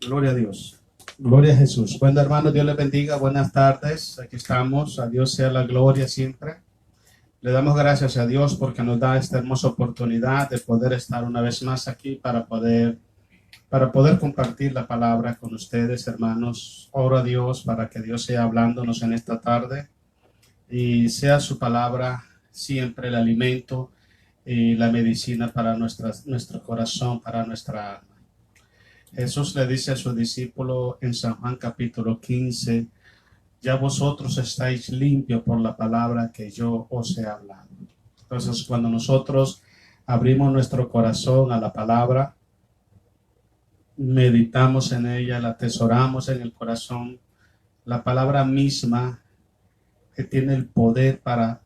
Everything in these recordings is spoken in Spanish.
Gloria a Dios. Gloria a Jesús. Bueno, hermanos, Dios les bendiga. Buenas tardes. Aquí estamos. A Dios sea la gloria siempre. Le damos gracias a Dios porque nos da esta hermosa oportunidad de poder estar una vez más aquí para poder compartir la palabra con ustedes, hermanos. Oro a Dios para que Dios sea hablándonos en esta tarde y sea su palabra siempre el alimento y la medicina para nuestro corazón, para nuestra alma. Jesús le dice a su discípulo en San Juan capítulo 15, ya vosotros estáis limpios por la palabra que yo os he hablado. Entonces, cuando nosotros abrimos nuestro corazón a la palabra, meditamos en ella, la atesoramos en el corazón, la palabra misma que tiene el poder para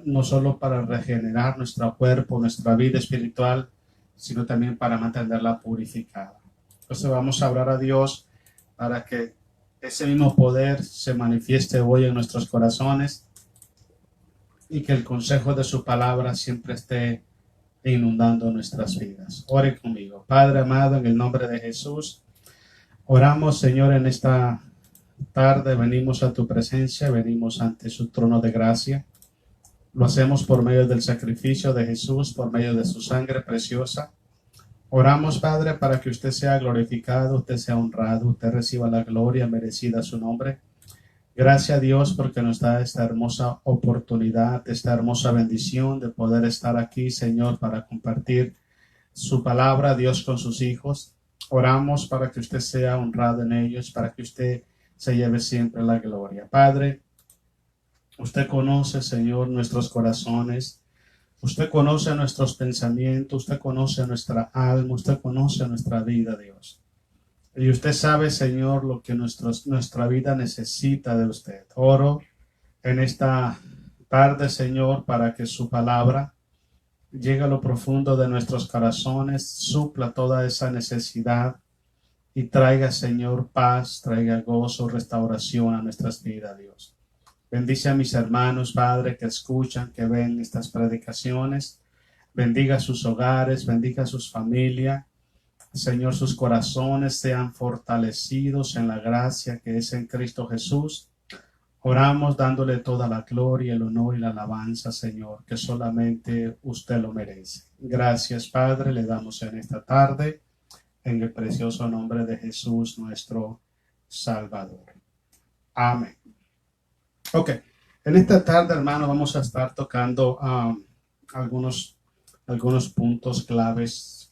no solo para regenerar nuestro cuerpo, nuestra vida espiritual, sino también para mantenerla purificada. Entonces vamos a orar a Dios para que ese mismo poder se manifieste hoy en nuestros corazones y que el consejo de su palabra siempre esté inundando nuestras vidas. Ore conmigo. Padre amado, en el nombre de Jesús, oramos, Señor, en esta tarde, venimos a tu presencia, venimos ante su trono de gracia. Lo hacemos por medio del sacrificio de Jesús, por medio de su sangre preciosa. Oramos, Padre, para que usted sea glorificado, usted sea honrado, usted reciba la gloria merecida a su nombre. Gracias a Dios porque nos da esta hermosa oportunidad, esta hermosa bendición de poder estar aquí, Señor, para compartir su palabra, Dios, con sus hijos. Oramos para que usted sea honrado en ellos, para que usted se lleve siempre la gloria. Padre, usted conoce, Señor, nuestros corazones. Usted conoce nuestros pensamientos, usted conoce nuestra alma, usted conoce nuestra vida, Dios. Y usted sabe, Señor, lo que nuestra vida necesita de usted. Oro en esta tarde, Señor, para que su palabra llegue a lo profundo de nuestros corazones, supla toda esa necesidad y traiga, Señor, paz, traiga gozo, restauración a nuestras vidas, Dios. Bendice a mis hermanos, Padre, que escuchan, que ven estas predicaciones. Bendiga sus hogares, bendiga sus familias. Señor, sus corazones sean fortalecidos en la gracia que es en Cristo Jesús. Oramos dándole toda la gloria, el honor y la alabanza, Señor, que solamente usted lo merece. Gracias, Padre, le damos en esta tarde, en el precioso nombre de Jesús, nuestro Salvador. Amén. Ok, en esta tarde, hermano, vamos a estar tocando algunos puntos claves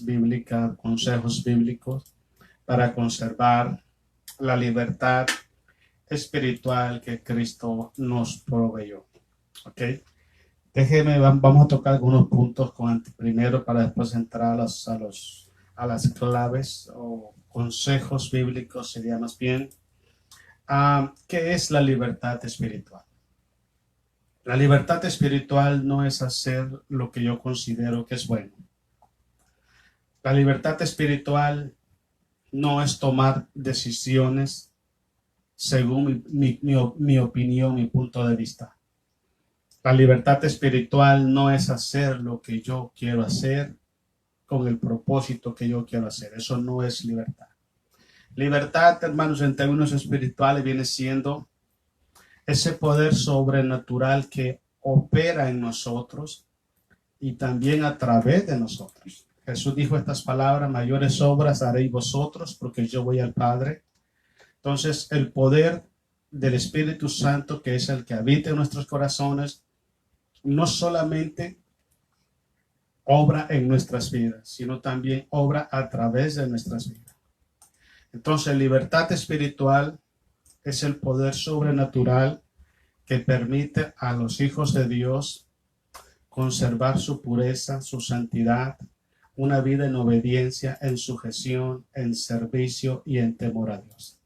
bíblicas, consejos bíblicos para conservar la libertad espiritual que Cristo nos proveyó. Ok, vamos a tocar algunos puntos primero para después entrar a las claves o consejos bíblicos, sería más bien. ¿Qué es la libertad espiritual? La libertad espiritual no es hacer lo que yo considero que es bueno. La libertad espiritual no es tomar decisiones según mi opinión, mi punto de vista. La libertad espiritual no es hacer lo que yo quiero hacer con el propósito que yo quiero hacer. Eso no es libertad. Libertad, hermanos, en términos espirituales viene siendo ese poder sobrenatural que opera en nosotros y también a través de nosotros. Jesús dijo estas palabras: mayores obras haréis vosotros porque yo voy al Padre. Entonces, el poder del Espíritu Santo, que es el que habita en nuestros corazones, no solamente obra en nuestras vidas, sino también obra a través de nuestras vidas. Entonces, libertad espiritual es el poder sobrenatural que permite a los hijos de Dios conservar su pureza, su santidad, una vida en obediencia, en sujeción, en servicio y en temor a Dios.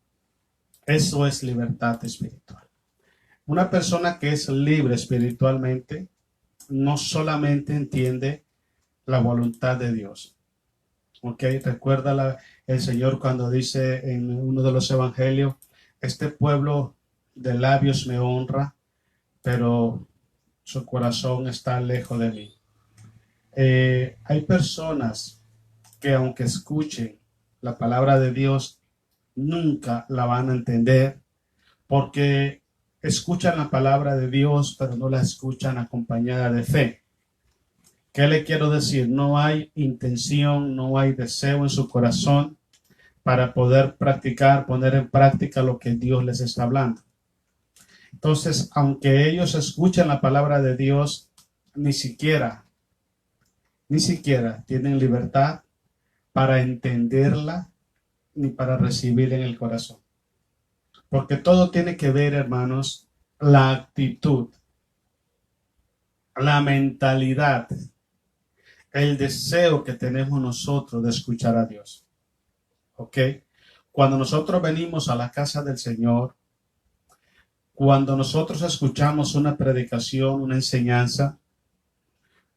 Eso es libertad espiritual. Una persona que es libre espiritualmente no solamente entiende la voluntad de Dios. Ok, recuerda el Señor cuando dice en uno de los evangelios: este pueblo de labios me honra, pero su corazón está lejos de mí. Hay personas que aunque escuchen la palabra de Dios nunca la van a entender porque escuchan la palabra de Dios, pero no la escuchan acompañada de fe. ¿Qué le quiero decir? No hay intención, no hay deseo en su corazón para poder practicar, poner en práctica lo que Dios les está hablando. Entonces, aunque ellos escuchan la palabra de Dios, ni siquiera tienen libertad para entenderla ni para recibir en el corazón. Porque todo tiene que ver, hermanos, la actitud, la mentalidad, el deseo que tenemos nosotros de escuchar a Dios. ¿Ok? Cuando nosotros venimos a la casa del Señor, cuando nosotros escuchamos una predicación, una enseñanza,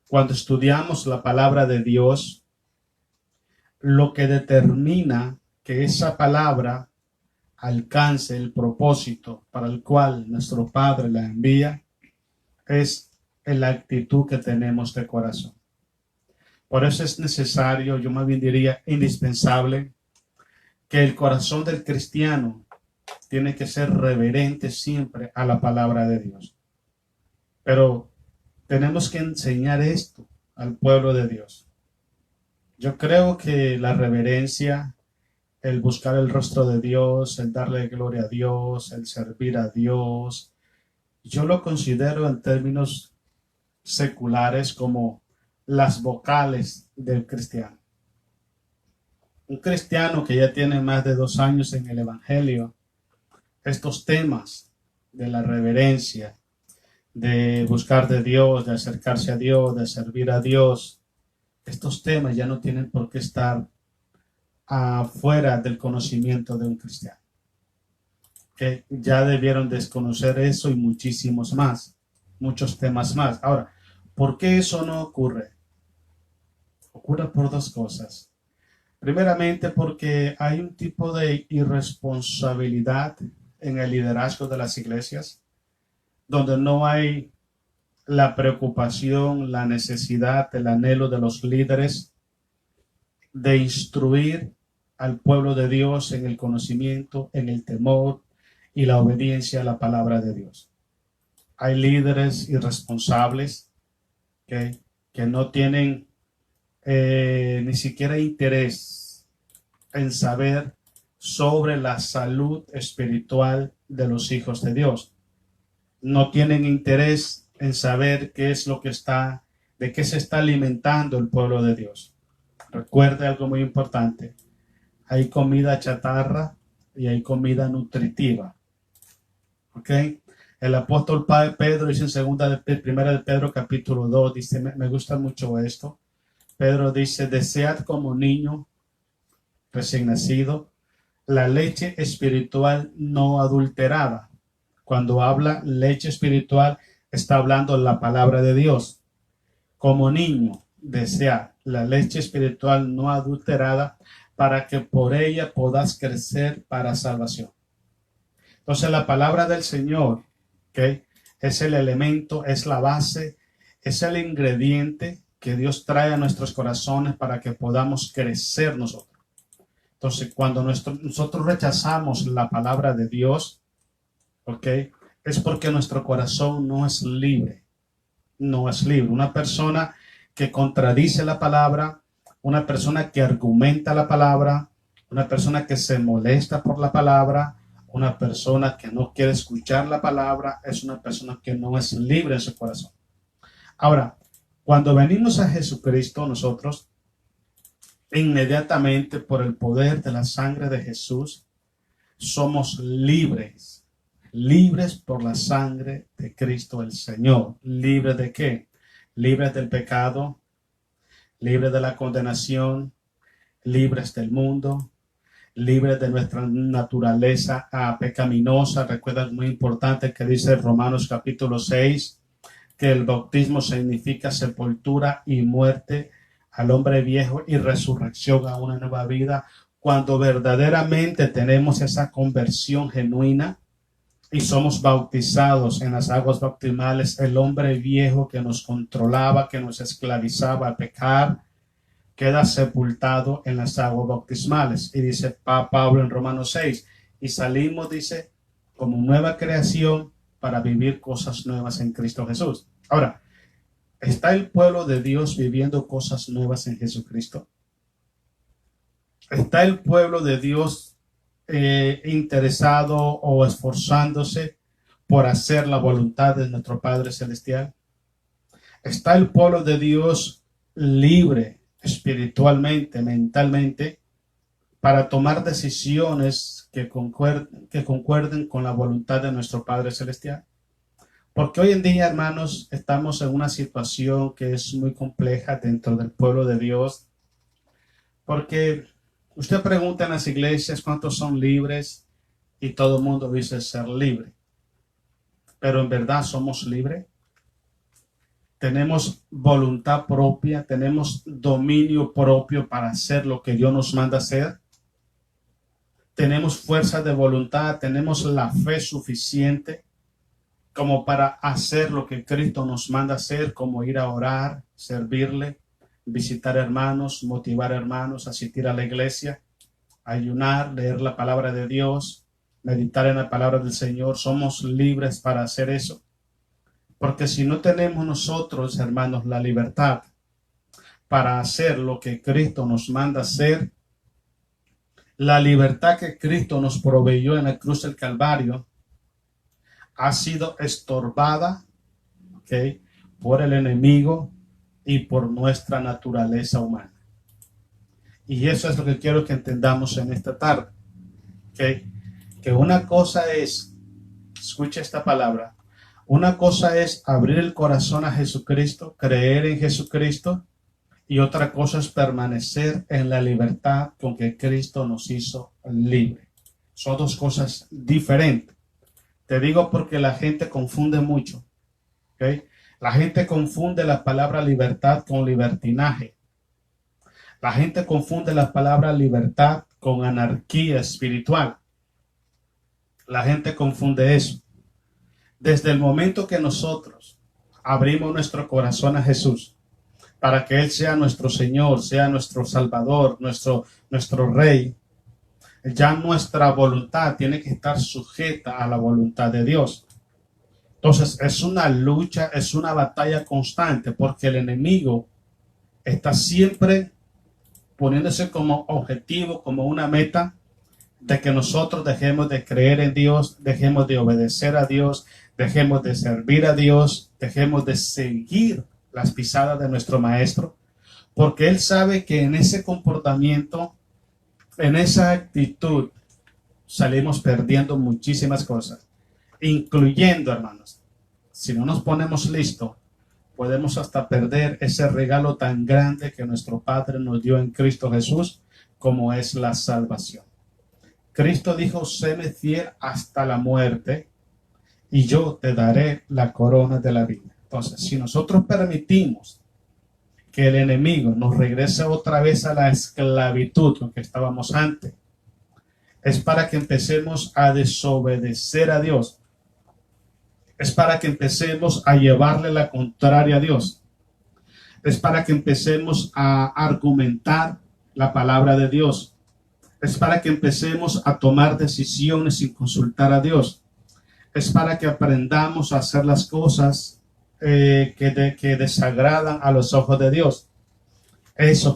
cuando estudiamos la palabra de Dios, lo que determina que esa palabra alcance el propósito para el cual nuestro Padre la envía es la actitud que tenemos de corazón. Por eso es necesario, yo más bien diría indispensable, que el corazón del cristiano tiene que ser reverente siempre a la palabra de Dios. Pero tenemos que enseñar esto al pueblo de Dios. Yo creo que la reverencia, el buscar el rostro de Dios, el darle gloria a Dios, el servir a Dios, yo lo considero en términos seculares como las vocales del cristiano. Un cristiano que ya tiene más de 2 años en el Evangelio, estos temas de la reverencia, de buscar de Dios, de acercarse a Dios, de servir a Dios, estos temas ya no tienen por qué estar afuera del conocimiento de un cristiano. Que ya debieron desconocer eso y muchísimos más, muchos temas más. Ahora, ¿por qué eso no ocurre? Ocurre por 2 cosas. Primeramente, porque hay un tipo de irresponsabilidad en el liderazgo de las iglesias, donde no hay la preocupación, la necesidad, el anhelo de los líderes de instruir al pueblo de Dios en el conocimiento, en el temor y la obediencia a la palabra de Dios. Hay líderes irresponsables que no tienen ni siquiera interés en saber sobre la salud espiritual de los hijos de Dios. No tienen interés en saber qué es lo que está, de qué se está alimentando el pueblo de Dios. Recuerde algo muy importante. Hay comida chatarra y hay comida nutritiva. ¿Ok? El apóstol Pedro dice en primera de Pedro capítulo 2, dice, me gusta mucho esto. Pedro dice, desead como niño recién nacido la leche espiritual no adulterada. Cuando habla leche espiritual, está hablando la palabra de Dios. Como niño, desead la leche espiritual no adulterada para que por ella podáis crecer para salvación. Entonces la palabra del Señor, ¿okay?, es el elemento, es la base, es el ingrediente que Dios trae a nuestros corazones para que podamos crecer nosotros. Entonces, cuando nosotros rechazamos la palabra de Dios, ¿ok?, es porque nuestro corazón no es libre. No es libre. Una persona que contradice la palabra, una persona que argumenta la palabra, una persona que se molesta por la palabra, una persona que no quiere escuchar la palabra, es una persona que no es libre en su corazón. Ahora, cuando venimos a Jesucristo, nosotros inmediatamente por el poder de la sangre de Jesús somos libres, libres por la sangre de Cristo el Señor. ¿Libres de qué? Libres del pecado, libres de la condenación, libres del mundo, libres de nuestra naturaleza pecaminosa. Recuerda, es muy importante que dice Romanos capítulo 6, que el bautismo significa sepultura y muerte al hombre viejo y resurrección a una nueva vida. Cuando verdaderamente tenemos esa conversión genuina y somos bautizados en las aguas bautismales, el hombre viejo que nos controlaba, que nos esclavizaba a pecar, queda sepultado en las aguas bautismales. Y dice Pablo en Romanos 6, y salimos, dice, como nueva creación para vivir cosas nuevas en Cristo Jesús. Ahora, ¿está el pueblo de Dios viviendo cosas nuevas en Jesucristo? ¿Está el pueblo de Dios interesado o esforzándose por hacer la voluntad de nuestro Padre Celestial? ¿Está el pueblo de Dios libre espiritualmente, mentalmente, para tomar decisiones que concuerden con la voluntad de nuestro Padre Celestial? Porque hoy en día, hermanos, estamos en una situación que es muy compleja dentro del pueblo de Dios, porque usted pregunta en las iglesias cuántos son libres y todo el mundo dice ser libre. Pero en verdad somos libres. Tenemos voluntad propia, tenemos dominio propio para hacer lo que Dios nos manda hacer. Tenemos fuerza de voluntad, tenemos la fe suficiente como para hacer lo que Cristo nos manda hacer, como ir a orar, servirle, visitar hermanos, motivar hermanos, asistir a la iglesia, ayunar, leer la palabra de Dios, meditar en la palabra del Señor. Somos libres para hacer eso. Porque si no tenemos nosotros, hermanos, la libertad para hacer lo que Cristo nos manda hacer, la libertad que Cristo nos proveyó en la cruz del Calvario ha sido estorbada, ¿okay?, por el enemigo y por nuestra naturaleza humana. Y eso es lo que quiero que entendamos en esta tarde, ¿okay? Que una cosa es, escucha esta palabra, una cosa es abrir el corazón a Jesucristo, creer en Jesucristo, y otra cosa es permanecer en la libertad con que Cristo nos hizo libre. Son dos cosas diferentes. Te digo porque la gente confunde mucho, ¿okay? La gente confunde la palabra libertad con libertinaje. La gente confunde la palabra libertad con anarquía espiritual. La gente confunde eso. Desde el momento que nosotros abrimos nuestro corazón a Jesús para que Él sea nuestro Señor, sea nuestro Salvador, nuestro Rey, ya nuestra voluntad tiene que estar sujeta a la voluntad de Dios. Entonces es una lucha, es una batalla constante, porque el enemigo está siempre poniéndose como objetivo, como una meta, de que nosotros dejemos de creer en Dios, dejemos de obedecer a Dios, dejemos de servir a Dios, dejemos de seguir las pisadas de nuestro Maestro, porque Él sabe que en ese comportamiento, en esa actitud, salimos perdiendo muchísimas cosas, incluyendo, hermanos, si no nos ponemos listos, podemos hasta perder ese regalo tan grande que nuestro Padre nos dio en Cristo Jesús, como es la salvación. Cristo dijo, séme fiel hasta la muerte y yo te daré la corona de la vida. Entonces, si nosotros permitimos que el enemigo nos regrese otra vez a la esclavitud con que estábamos antes, es para que empecemos a desobedecer a Dios. Es para que empecemos a llevarle la contraria a Dios. Es para que empecemos a argumentar la palabra de Dios. Es para que empecemos a tomar decisiones sin consultar a Dios. Es para que aprendamos a hacer las cosas que desagradan a los ojos de Dios.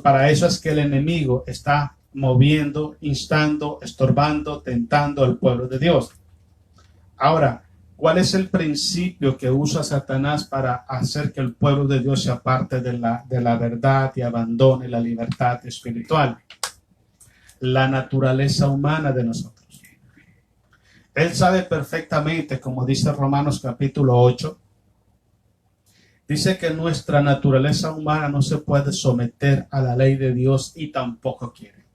Para eso es que el enemigo está moviendo, instando, estorbando, tentando al pueblo de Dios. Ahora, ¿cuál es el principio que usa Satanás para hacer que el pueblo de Dios se aparte de la verdad y abandone la libertad espiritual? La naturaleza humana de nosotros. Él sabe perfectamente, como dice Romanos capítulo 8, dice que nuestra naturaleza humana no se puede someter a la ley de Dios y tampoco quiere.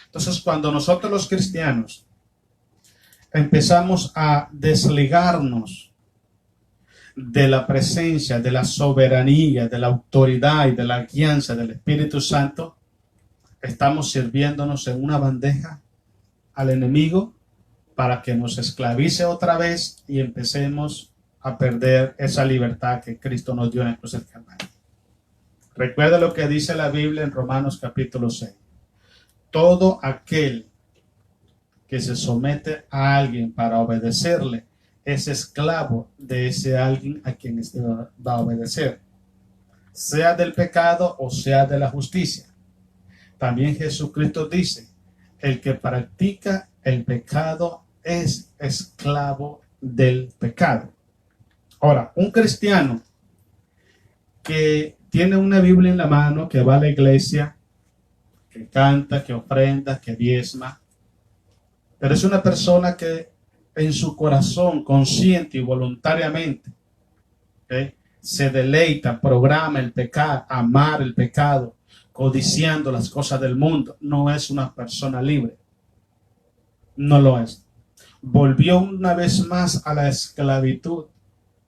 Entonces, cuando nosotros los cristianos empezamos a desligarnos de la presencia, de la soberanía, de la autoridad y de la guianza del Espíritu Santo, estamos sirviéndonos en una bandeja al enemigo para que nos esclavice otra vez y empecemos a perder esa libertad que Cristo nos dio en el cruz del Calvario. Recuerda lo que dice la Biblia en Romanos capítulo 6. Todo aquel que se somete a alguien para obedecerle es esclavo de ese alguien a quien este va a obedecer, sea del pecado o sea de la justicia. También Jesucristo dice, el que practica el pecado es esclavo del pecado. Ahora, un cristiano que tiene una Biblia en la mano, que va a la iglesia, que canta, que ofrenda, que diezma, pero es una persona que en su corazón, consciente y voluntariamente, ¿okay?, se deleita, programa el pecado, amar el pecado, codiciando las cosas del mundo, no es una persona libre. No lo es. Volvió una vez más a la esclavitud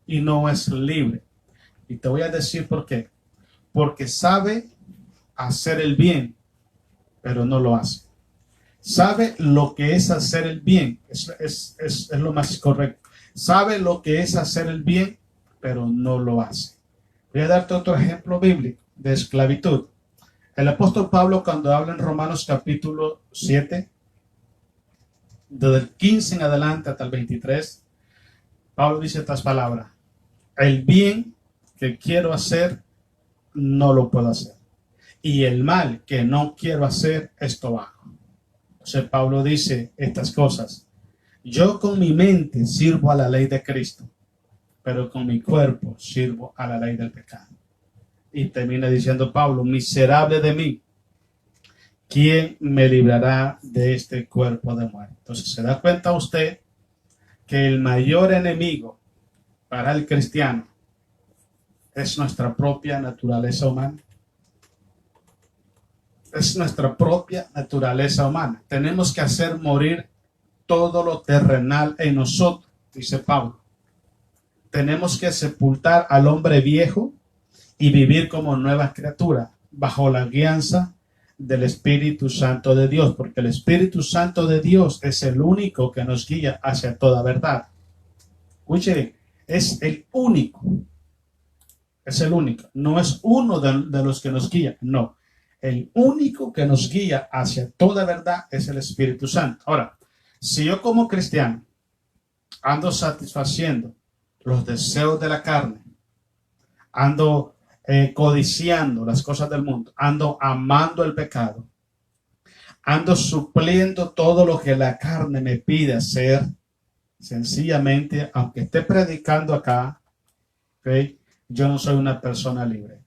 y no es libre. Y te voy a decir por qué. Porque sabe hacer el bien, pero no lo hace. Sabe lo que es hacer el bien, es lo más correcto. Sabe lo que es hacer el bien, pero no lo hace. Voy a darte otro ejemplo bíblico de esclavitud. El apóstol Pablo, cuando habla en Romanos capítulo 7, desde el 15 en adelante hasta el 23, Pablo dice estas palabras: el bien que quiero hacer, no lo puedo hacer. Y el mal que no quiero hacer, esto hago. Entonces Pablo dice estas cosas: yo con mi mente sirvo a la ley de Cristo, pero con mi cuerpo sirvo a la ley del pecado. Y termina diciendo Pablo: miserable de mí, ¿quién me librará de este cuerpo de muerte? Entonces, ¿se da cuenta usted que el mayor enemigo para el cristiano es nuestra propia naturaleza humana? Es nuestra propia naturaleza humana. Tenemos que hacer morir todo lo terrenal en nosotros, dice Pablo. Tenemos que sepultar al hombre viejo y vivir como nueva criatura, bajo la guianza del Espíritu Santo de Dios, porque el Espíritu Santo de Dios es el único que nos guía hacia toda verdad. Escuchen, es el único. Es el único. No es uno de los que nos guía, no. El único que nos guía hacia toda verdad es el Espíritu Santo. Ahora, si yo como cristiano ando satisfaciendo los deseos de la carne, ando codiciando las cosas del mundo, ando amando el pecado, ando supliendo todo lo que la carne me pide hacer, sencillamente, aunque esté predicando acá, ¿okay?, yo no soy una persona libre.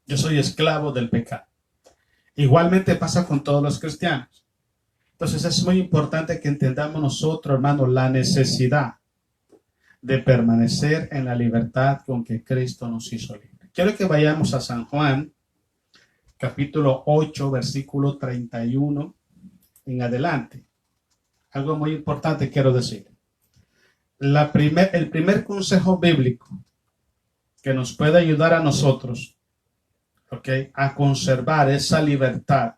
Yo soy esclavo del pecado. Igualmente pasa con todos los cristianos. Entonces es muy importante que entendamos nosotros, hermanos, la necesidad de permanecer en la libertad con que Cristo nos hizo libre. Quiero que vayamos a San Juan, capítulo 8, versículo 31 en adelante. Algo muy importante quiero decir. El primer consejo bíblico que nos puede ayudar a nosotros, ¿okay?, a conservar esa libertad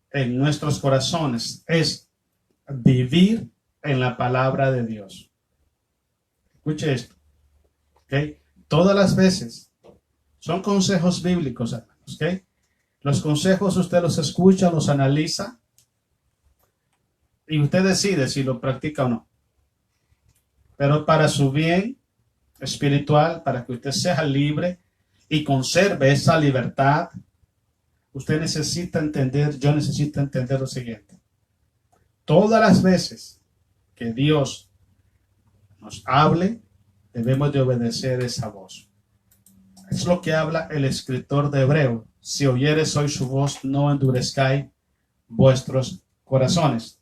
en nuestros corazones es vivir en la palabra de Dios. Escuche esto. ¿Okay? Todas las veces son consejos bíblicos, hermanos. ¿Okay? Los consejos usted los escucha, los analiza y usted decide si lo practica o no. Pero para su bien espiritual, para que usted sea libre y conserve esa libertad, usted necesita entender, yo necesito entender lo siguiente. Todas las veces que Dios nos hable, debemos de obedecer esa voz. Es lo que habla el escritor de Hebreo. Si oyeres hoy su voz, no endurezcáis vuestros corazones.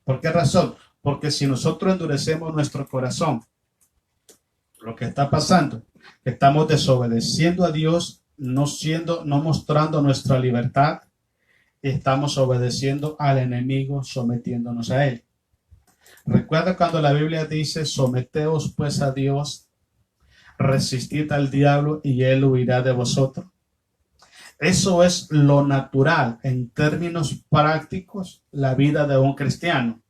¿Por qué razón? Porque si nosotros endurecemos nuestro corazón, lo que está pasando, estamos desobedeciendo a Dios, no mostrando nuestra libertad, estamos obedeciendo al enemigo, sometiéndonos a él. Recuerda cuando la Biblia dice: someteos pues a Dios, resistid al diablo y él huirá de vosotros. Eso es lo natural en términos prácticos, la vida de un cristiano.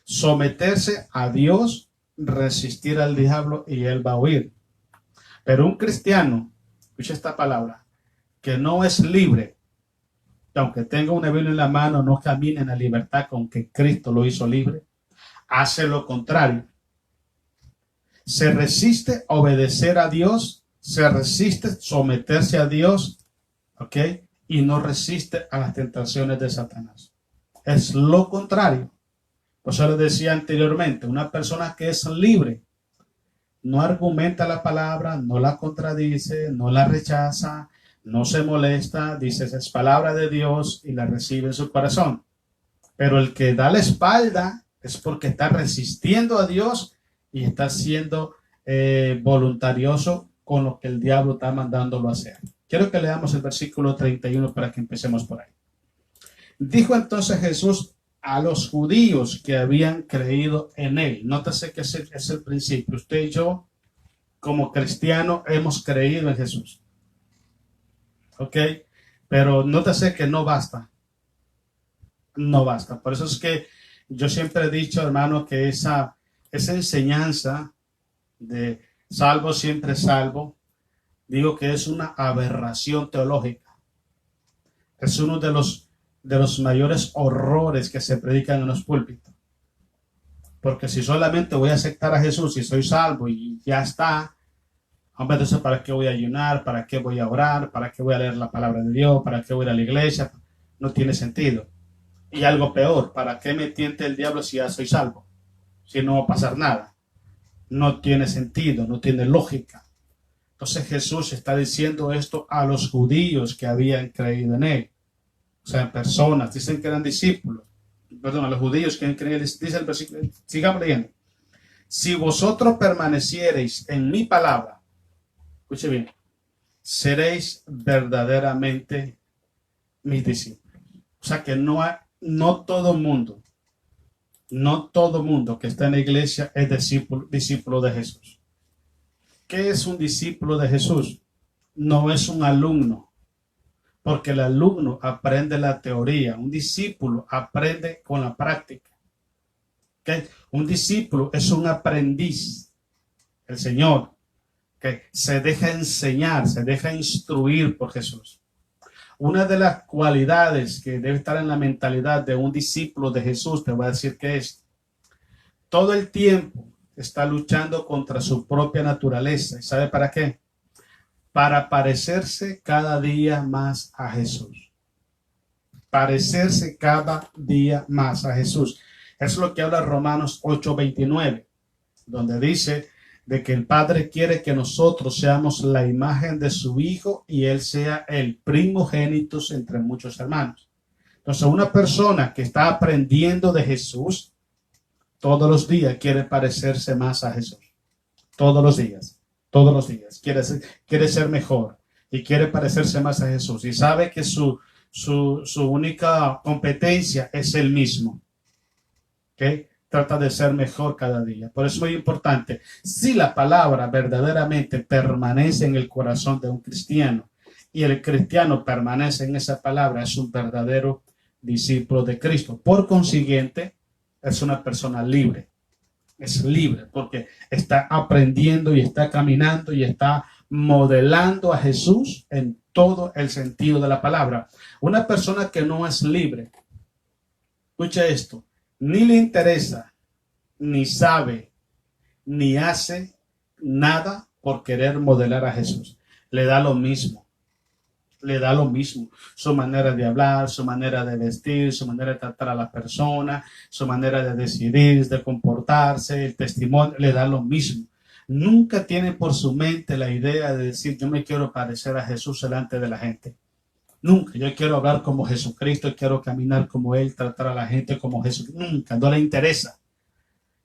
Someterse a Dios, resistir al diablo y él va a huir. Pero un cristiano escucha esta palabra, que no es libre, aunque tenga una Biblia en la mano, no camina en la libertad con que Cristo lo hizo libre, hace lo contrario. Se resiste a obedecer a Dios, se resiste a someterse a Dios, ¿ok? Y no resiste a las tentaciones de Satanás. Es lo contrario. Por eso les decía anteriormente, una persona que es libre no argumenta la palabra, no la contradice, no la rechaza, no se molesta, dice es palabra de Dios y la recibe en su corazón. Pero el que da la espalda es porque está resistiendo a Dios y está siendo voluntarioso con lo que el diablo está mandándolo a hacer. Quiero que leamos el versículo 31 para que empecemos por ahí. Dijo entonces Jesús a los judíos que habían creído en él. Nótese que es el principio. Usted y yo, como cristianos, hemos creído en Jesús. ¿Ok? Pero nótese que no basta. No basta. Por eso es que yo siempre he dicho, hermano, que esa enseñanza de salvo siempre salvo, digo que es una aberración teológica. Es uno de los mayores horrores que se predican en los púlpitos. Porque si solamente voy a aceptar a Jesús y soy salvo y ya está, hombre, entonces ¿para qué voy a ayunar? ¿Para qué voy a orar? ¿Para qué voy a leer la palabra de Dios? ¿Para qué voy a ir a la iglesia? No tiene sentido. Y algo peor, ¿para qué me tiente el diablo si ya soy salvo? Si no va a pasar nada. No tiene sentido, no tiene lógica. Entonces Jesús está diciendo esto a los judíos que habían creído en él. O sea, personas, dicen que eran discípulos. Perdón, a los judíos que han creído, dice el versículo, sigamos leyendo. Si vosotros permaneciereis en mi palabra, escuche bien, seréis verdaderamente mis discípulos. O sea que no todo mundo que está en la iglesia es discípulo de Jesús. ¿Qué es un discípulo de Jesús? No es un alumno, porque el alumno aprende la teoría, un discípulo aprende con la práctica. ¿Okay? Un discípulo es un aprendiz, el Señor, que se deja enseñar, se deja instruir por Jesús. Una de las cualidades que debe estar en la mentalidad de un discípulo de Jesús, te voy a decir que es, todo el tiempo está luchando contra su propia naturaleza. ¿Y sabe para qué? Para parecerse cada día más a Jesús. Parecerse cada día más a Jesús. Eso es lo que habla Romanos 8:29, donde dice de que el Padre quiere que nosotros seamos la imagen de su Hijo y Él sea el primogénito entre muchos hermanos. Entonces, una persona que está aprendiendo de Jesús, todos los días quiere parecerse más a Jesús. Todos los días. Quiere ser mejor y quiere parecerse más a Jesús. Y sabe que su única competencia es Él mismo. ¿Ok? Trata de ser mejor cada día. Por eso es muy importante. Si la palabra verdaderamente permanece en el corazón de un cristiano y el cristiano permanece en esa palabra, es un verdadero discípulo de Cristo. Por consiguiente, es una persona libre. Es libre porque está aprendiendo y está caminando y está modelando a Jesús en todo el sentido de la palabra. Una persona que no es libre, escucha esto, ni le interesa, ni sabe, ni hace nada por querer modelar a Jesús. Le da lo mismo. Le da lo mismo. Su manera de hablar, su manera de vestir, su manera de tratar a la persona, su manera de decidir, de comportarse, el testimonio, le da lo mismo. Nunca tiene por su mente la idea de decir, yo me quiero parecer a Jesús delante de la gente. Nunca. Yo quiero hablar como Jesucristo, quiero caminar como Él, tratar a la gente como Jesús. Nunca, no le interesa.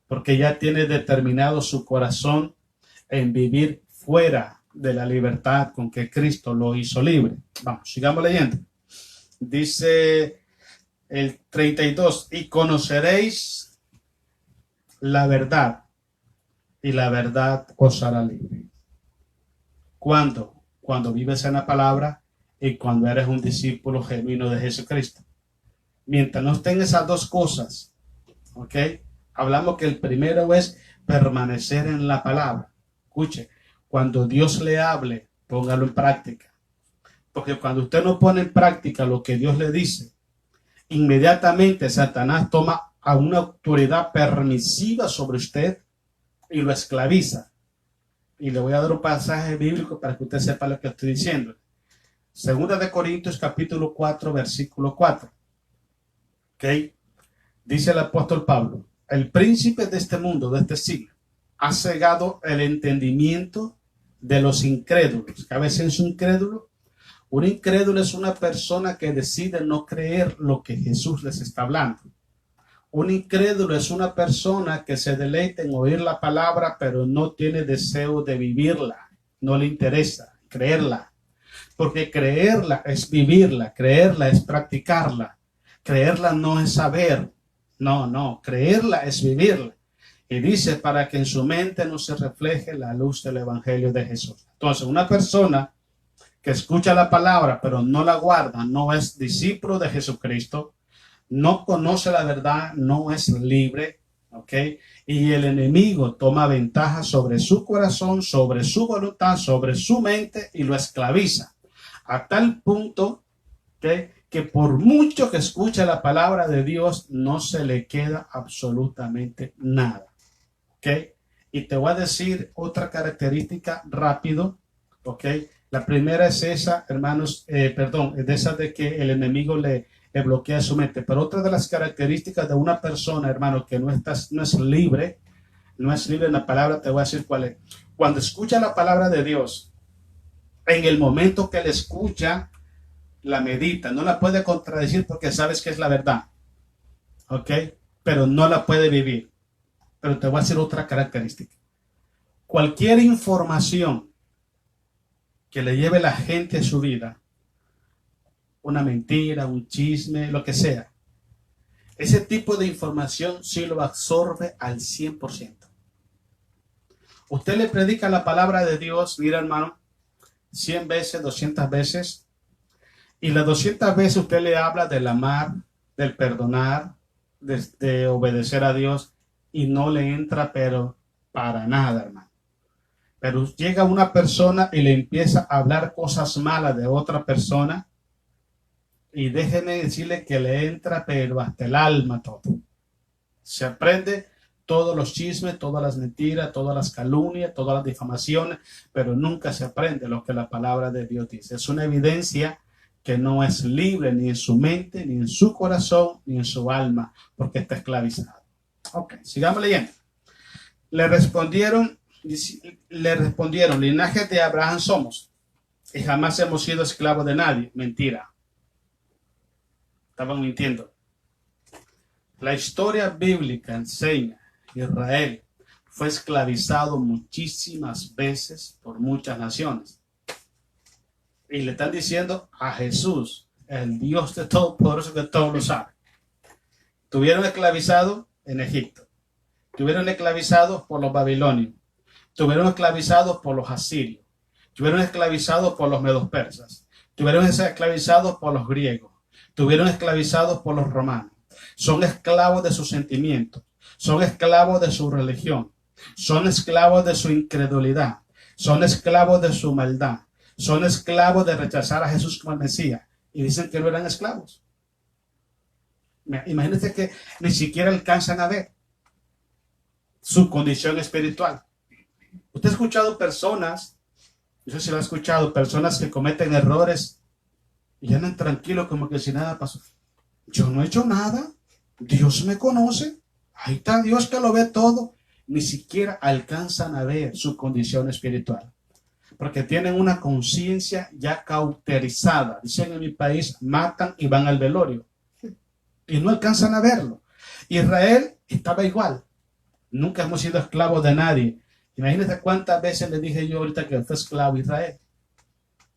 Porque ya tiene determinado su corazón en vivir fuera de la libertad con que Cristo lo hizo libre. Vamos, sigamos leyendo. Dice el 32, y conoceréis la verdad, y la verdad os hará libre. ¿Cuándo? Cuando vives en la palabra y cuando eres un discípulo genuino de Jesucristo. Mientras no estén esas dos cosas, ¿ok? Hablamos que el primero es permanecer en la palabra. Escuche, cuando Dios le hable póngalo en práctica. Porque cuando usted no pone en práctica lo que Dios le dice, inmediatamente Satanás toma a una autoridad permisiva sobre usted y lo esclaviza. Y le voy a dar un pasaje bíblico para que usted sepa lo que estoy diciendo. Segunda de Corintios capítulo 4, versículo 4. ¿Ok? Dice el apóstol Pablo: el príncipe de este mundo, de este siglo, ha cegado el entendimiento de los incrédulos. ¿Qué a veces es un incrédulo? Un incrédulo es una persona que decide no creer lo que Jesús les está hablando. Un incrédulo es una persona que se deleita en oír la palabra, pero no tiene deseo de vivirla. No le interesa creerla. Porque creerla es vivirla, creerla es practicarla. Creerla no es saber. No, creerla es vivirla. Y dice, para que en su mente no se refleje la luz del evangelio de Jesús. Entonces, una persona que escucha la palabra, pero no la guarda, no es discípulo de Jesucristo, no conoce la verdad, no es libre, ¿ok? Y el enemigo toma ventaja sobre su corazón, sobre su voluntad, sobre su mente y lo esclaviza. A tal punto, ¿okay?, que por mucho que escuche la palabra de Dios, no se le queda absolutamente nada. ¿Ok? Y te voy a decir otra característica rápido. ¿Ok? La primera es esa, hermanos, de esa de que el enemigo le bloquea su mente. Pero otra de las características de una persona, hermano, que no es libre, no es libre en la palabra, te voy a decir cuál es. Cuando escucha la palabra de Dios, en el momento que le escucha, la medita, no la puede contradecir porque sabes que es la verdad, ¿ok? Pero no la puede vivir. Pero te voy a decir otra característica. Cualquier información que le lleve la gente a su vida, una mentira, un chisme, lo que sea, ese tipo de información sí lo absorbe al 100%. Usted le predica la palabra de Dios, mira hermano, 100 veces, 200 veces, y las 200 veces usted le habla del amar, del perdonar, de obedecer a Dios, y no le entra, pero para nada, hermano. Pero llega una persona y le empieza a hablar cosas malas de otra persona, y déjeme decirle que le entra, pero hasta el alma todo. Se aprende todos los chismes, todas las mentiras, todas las calumnias, todas las difamaciones, pero nunca se aprende lo que la palabra de Dios dice. Es una evidencia que no es libre ni en su mente, ni en su corazón, ni en su alma, porque está esclavizado. Ok, sigamos leyendo. Le respondieron, linaje de Abraham somos, y jamás hemos sido esclavos de nadie. Mentira. Estaban mintiendo. La historia bíblica enseña que Israel fue esclavizado muchísimas veces por muchas naciones. Y le están diciendo a Jesús, el Dios de Todopoderoso que todo lo sabe. Tuvieron esclavizados en Egipto. Tuvieron esclavizados por los babilonios. Tuvieron esclavizados por los asirios. Tuvieron esclavizados por los medos persas. Tuvieron esclavizados por los griegos. Tuvieron esclavizados por los romanos. Son esclavos de sus sentimientos. Son esclavos de su religión. Son esclavos de su incredulidad. Son esclavos de su maldad. Son esclavos de rechazar a Jesús como el Mesías. Y dicen que no eran esclavos. Imagínense que ni siquiera alcanzan a ver su condición espiritual. Usted ha escuchado personas, no sé si lo ha escuchado, personas que cometen errores y andan tranquilos como que si nada pasó. Yo no he hecho nada. Dios me conoce. Ahí está Dios que lo ve todo. Ni siquiera alcanzan a ver su condición espiritual. Porque tienen una conciencia ya cauterizada. Dicen en mi país, matan y van al velorio. Y no alcanzan a verlo. Israel estaba igual. Nunca hemos sido esclavos de nadie. Imagínense cuántas veces le dije yo ahorita que fue esclavo Israel.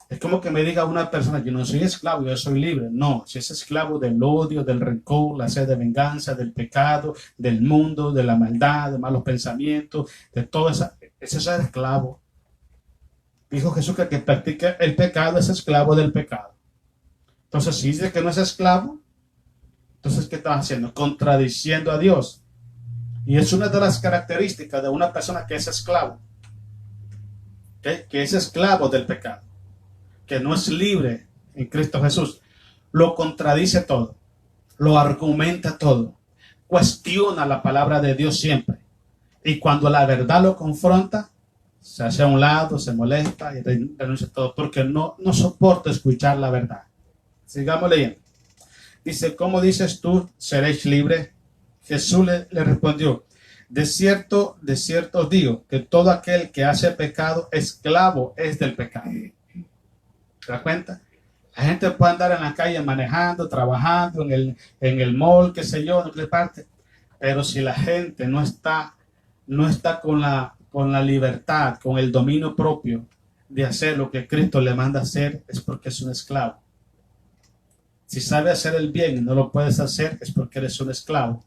Es como que me diga una persona, yo no soy esclavo, yo soy libre. No, si es esclavo del odio, del rencor, la sed de venganza, del pecado, del mundo, de la maldad, de malos pensamientos, de todo eso, ese es el esclavo. Dijo Jesús que el que practica el pecado es esclavo del pecado. Entonces, si dice que no es esclavo, entonces, ¿qué estás haciendo? Contradiciendo a Dios. Y es una de las características de una persona que es esclavo. ¿ok? Que es esclavo del pecado, que no es libre en Cristo Jesús, lo contradice todo, lo argumenta todo, cuestiona la palabra de Dios siempre. Y cuando la verdad lo confronta, se hace a un lado, se molesta y renuncia a todo, porque no soporta escuchar la verdad. Sigamos leyendo. Dice, ¿cómo dices tú, seréis libres? Jesús le respondió, de cierto os digo, que todo aquel que hace pecado, esclavo es del pecado. ¿Te das cuenta? La gente puede andar en la calle manejando, trabajando en el mall, qué sé yo, en otra parte, pero si la gente no está con la libertad, con el dominio propio de hacer lo que Cristo le manda hacer, es porque es un esclavo. Si sabe hacer el bien y no lo puedes hacer, es porque eres un esclavo.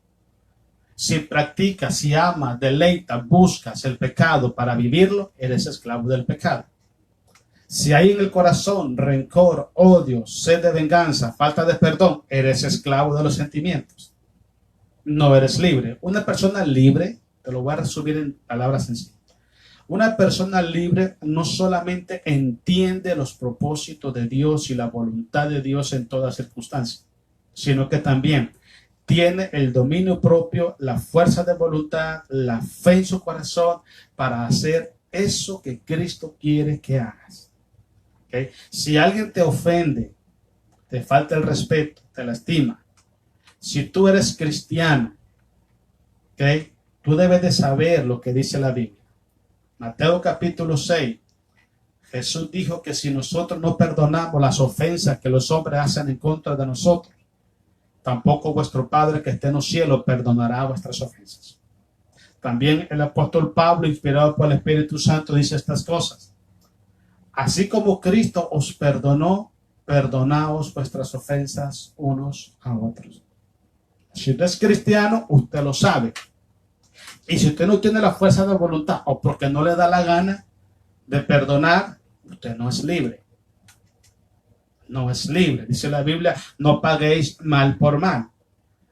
Si practicas, si amas, deleitas, buscas el pecado para vivirlo, eres esclavo del pecado. Si hay en el corazón rencor, odio, sed de venganza, falta de perdón, eres esclavo de los sentimientos. No eres libre. Una persona libre, te lo voy a resumir en palabras sencillas. Una persona libre no solamente entiende los propósitos de Dios y la voluntad de Dios en todas circunstancias, sino que también tiene el dominio propio, la fuerza de voluntad, la fe en su corazón para hacer eso que Cristo quiere que hagas. ¿Okay? Si alguien te ofende, te falta el respeto, te lastima, si tú eres cristiano, ¿okay? Tú debes de saber lo que dice la Biblia. Mateo capítulo 6, Jesús dijo que si nosotros no perdonamos las ofensas que los hombres hacen en contra de nosotros, tampoco vuestro Padre que esté en los cielos perdonará vuestras ofensas. También el apóstol Pablo, inspirado por el Espíritu Santo, dice estas cosas. Así como Cristo os perdonó, perdonaos vuestras ofensas unos a otros. Si usted es cristiano, usted lo sabe. Y si usted no tiene la fuerza de voluntad o porque no le da la gana de perdonar, usted no es libre. No es libre. Dice la Biblia, no paguéis mal por mal.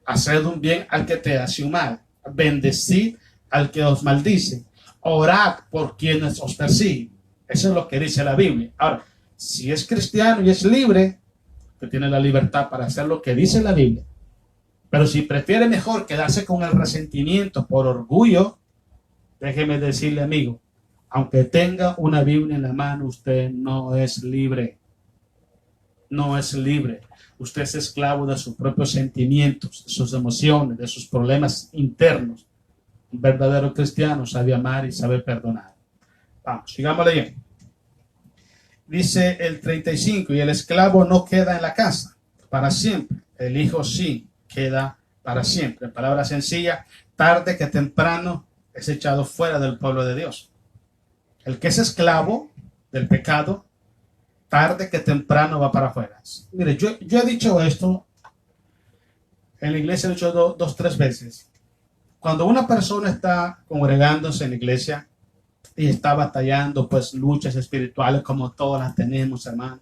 Haced un bien al que te hace un mal. Bendecid al que os maldice. Orad por quienes os persiguen. Eso es lo que dice la Biblia. Ahora, si es cristiano y es libre, usted tiene la libertad para hacer lo que dice la Biblia. Pero si prefiere mejor quedarse con el resentimiento por orgullo, déjeme decirle, amigo, aunque tenga una Biblia en la mano, usted no es libre. No es libre. Usted es esclavo de sus propios sentimientos, de sus emociones, de sus problemas internos. Un verdadero cristiano sabe amar y sabe perdonar. Vamos, sigamos leyendo. Dice el 35, y el esclavo no queda en la casa para siempre. El hijo sí queda para siempre. En palabras sencillas, tarde que temprano es echado fuera del pueblo de Dios. El que es esclavo del pecado, tarde que temprano va para afuera. Mire, yo he dicho esto en la iglesia, he dicho dos, tres veces. Cuando una persona está congregándose en la iglesia y está batallando, pues luchas espirituales como todas las tenemos, hermano.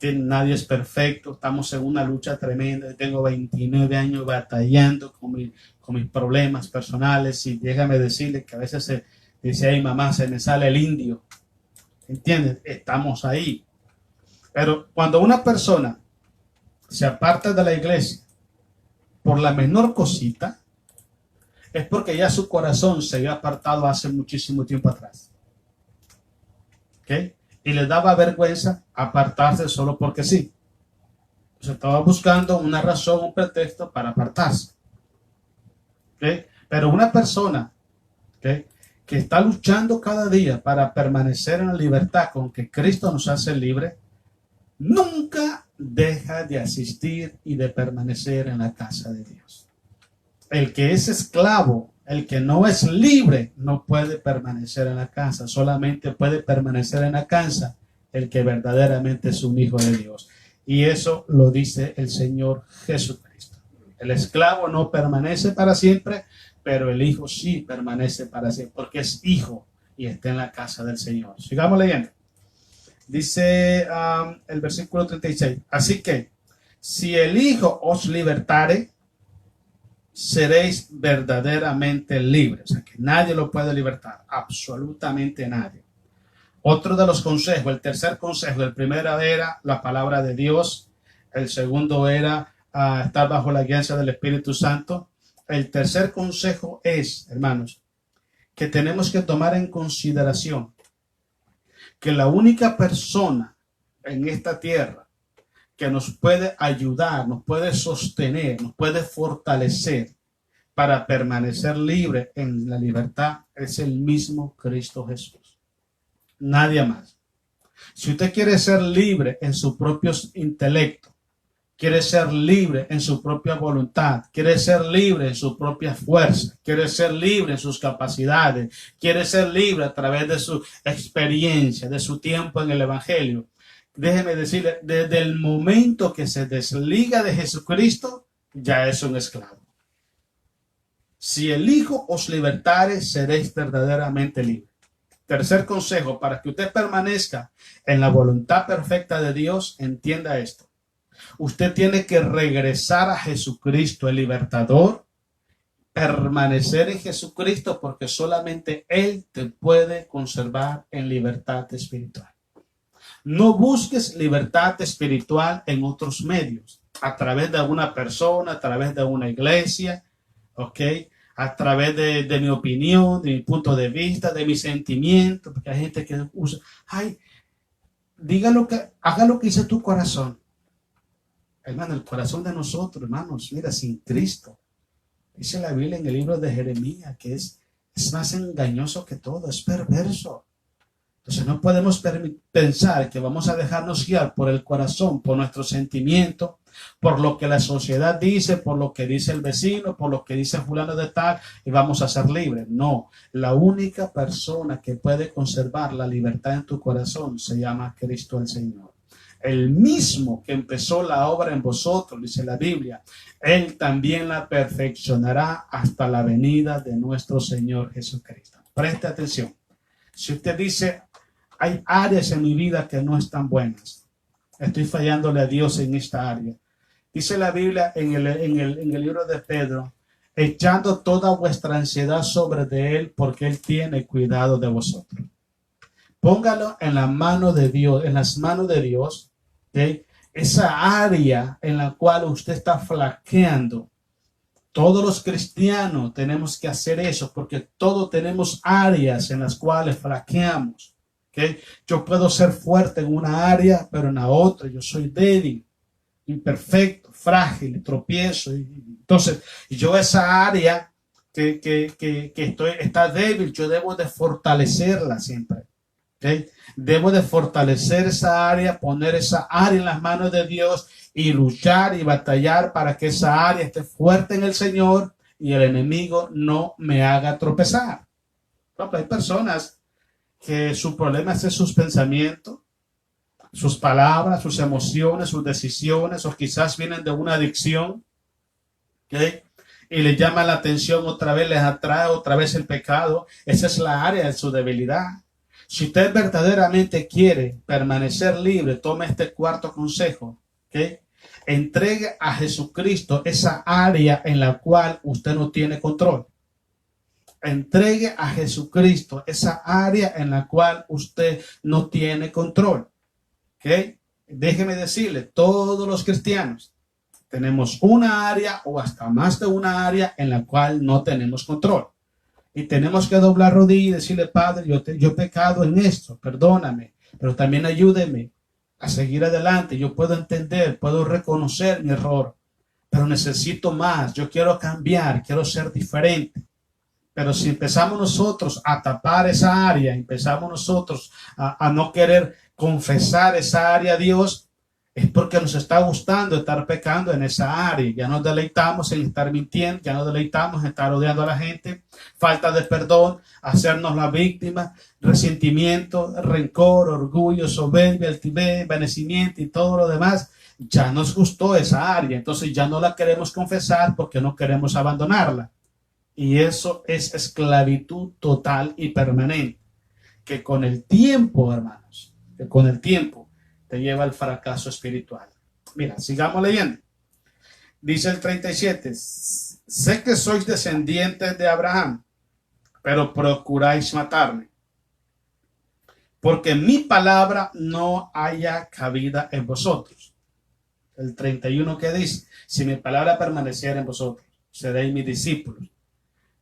Nadie es perfecto, estamos en una lucha tremenda. Tengo 29 años batallando con mis problemas personales y déjame decirle que a veces se dice, ay mamá, se me sale el indio. ¿Entiendes? Estamos ahí. Pero cuando una persona se aparta de la iglesia por la menor cosita, es porque ya su corazón se había apartado hace muchísimo tiempo atrás. ¿Ok? Y le daba vergüenza apartarse solo porque sí. Se estaba buscando una razón, un pretexto para apartarse. ¿Ok? Pero una persona, ¿ok?, que está luchando cada día para permanecer en la libertad con que Cristo nos hace libre, nunca deja de asistir y de permanecer en la casa de Dios. El que es esclavo, el que no es libre, no puede permanecer en la casa. Solamente puede permanecer en la casa el que verdaderamente es un hijo de Dios. Y eso lo dice el Señor Jesucristo. El esclavo no permanece para siempre, pero el hijo sí permanece para siempre, porque es hijo y está en la casa del Señor. Sigamos leyendo. Dice el versículo 36. Así que, si el hijo os libertare, seréis verdaderamente libres. O sea, que nadie lo puede libertar, absolutamente nadie. Otro de los consejos, el tercer consejo, el primero era la palabra de Dios, el segundo era estar bajo la guianza del Espíritu Santo. El tercer consejo es, hermanos, que tenemos que tomar en consideración que la única persona en esta tierra que nos puede ayudar, nos puede sostener, nos puede fortalecer para permanecer libre en la libertad es el mismo Cristo Jesús. Nadie más. Si usted quiere ser libre en su propio intelecto, quiere ser libre en su propia voluntad, quiere ser libre en su propia fuerza, quiere ser libre en sus capacidades, quiere ser libre a través de su experiencia, de su tiempo en el Evangelio. Déjeme decirle, desde el momento que se desliga de Jesucristo, ya es un esclavo. Si el Hijo os libertare, seréis verdaderamente libres. Tercer consejo, para que usted permanezca en la voluntad perfecta de Dios, entienda esto. Usted tiene que regresar a Jesucristo, el libertador, permanecer en Jesucristo, porque solamente Él te puede conservar en libertad espiritual. No busques libertad espiritual en otros medios, a través de alguna persona, a través de una iglesia, ¿ok? A través de mi opinión, de mi punto de vista, de mis sentimientos, porque hay gente que usa, ay, haga lo que dice tu corazón. Hermano, el corazón de nosotros, hermanos, mira, sin Cristo. Dice la Biblia en el libro de Jeremías que es más engañoso que todo, es perverso. Entonces no podemos pensar que vamos a dejarnos guiar por el corazón, por nuestro sentimiento, por lo que la sociedad dice, por lo que dice el vecino, por lo que dice fulano de tal, y vamos a ser libres. No, la única persona que puede conservar la libertad en tu corazón se llama Cristo el Señor. El mismo que empezó la obra en vosotros, dice la Biblia, Él también la perfeccionará hasta la venida de nuestro Señor Jesucristo. Preste atención. Si usted dice, hay áreas en mi vida que no están buenas, estoy fallándole a Dios en esta área. Dice la Biblia en el libro de Pedro, echando toda vuestra ansiedad sobre de Él, porque Él tiene cuidado de vosotros. Póngalo en la mano de Dios, en las manos de Dios, ¿okay? Esa área en la cual usted está flaqueando. Todos los cristianos tenemos que hacer eso, porque todos tenemos áreas en las cuales flaqueamos. ¿Okay? Yo puedo ser fuerte en una área, pero en la otra yo soy débil, imperfecto, frágil, tropiezo. Entonces, yo esa área que está débil, yo debo de fortalecerla siempre. ¿Okay? Debo de fortalecer esa área, poner esa área en las manos de Dios y luchar y batallar para que esa área esté fuerte en el Señor y el enemigo no me haga tropezar. Hay personas que su problema es sus pensamientos, sus palabras, sus emociones, sus decisiones, o quizás vienen de una adicción, ¿okay? Y les llama la atención otra vez, les atrae otra vez el pecado. Esa es la área de su debilidad. Si usted verdaderamente quiere permanecer libre, tome este cuarto consejo, ¿okay? Entregue a Jesucristo esa área en la cual usted no tiene control. Entregue a Jesucristo esa área en la cual usted no tiene control. ¿Okay? Déjeme decirle, todos los cristianos tenemos una área o hasta más de una área en la cual no tenemos control. Y tenemos que doblar rodillas y decirle, Padre, yo he pecado en esto, perdóname, pero también ayúdeme a seguir adelante. Yo puedo entender, puedo reconocer mi error, pero necesito más. Yo quiero cambiar, quiero ser diferente. Pero si empezamos nosotros a tapar esa área, empezamos nosotros a no querer confesar esa área a Dios, es porque nos está gustando estar pecando en esa área. Ya nos deleitamos en estar mintiendo, ya nos deleitamos en estar odiando a la gente, falta de perdón, hacernos la víctima, resentimiento, rencor, orgullo, soberbia, altivez, envanecimiento y todo lo demás. Ya nos gustó esa área, entonces ya no la queremos confesar porque no queremos abandonarla. Y eso es esclavitud total y permanente, que con el tiempo, hermanos, que con el tiempo te lleva al fracaso espiritual. Mira, sigamos leyendo. Dice el 37, sé que sois descendientes de Abraham, pero procuráis matarme, porque mi palabra no haya cabida en vosotros. El 31 que dice, si mi palabra permaneciera en vosotros, seréis mis discípulos.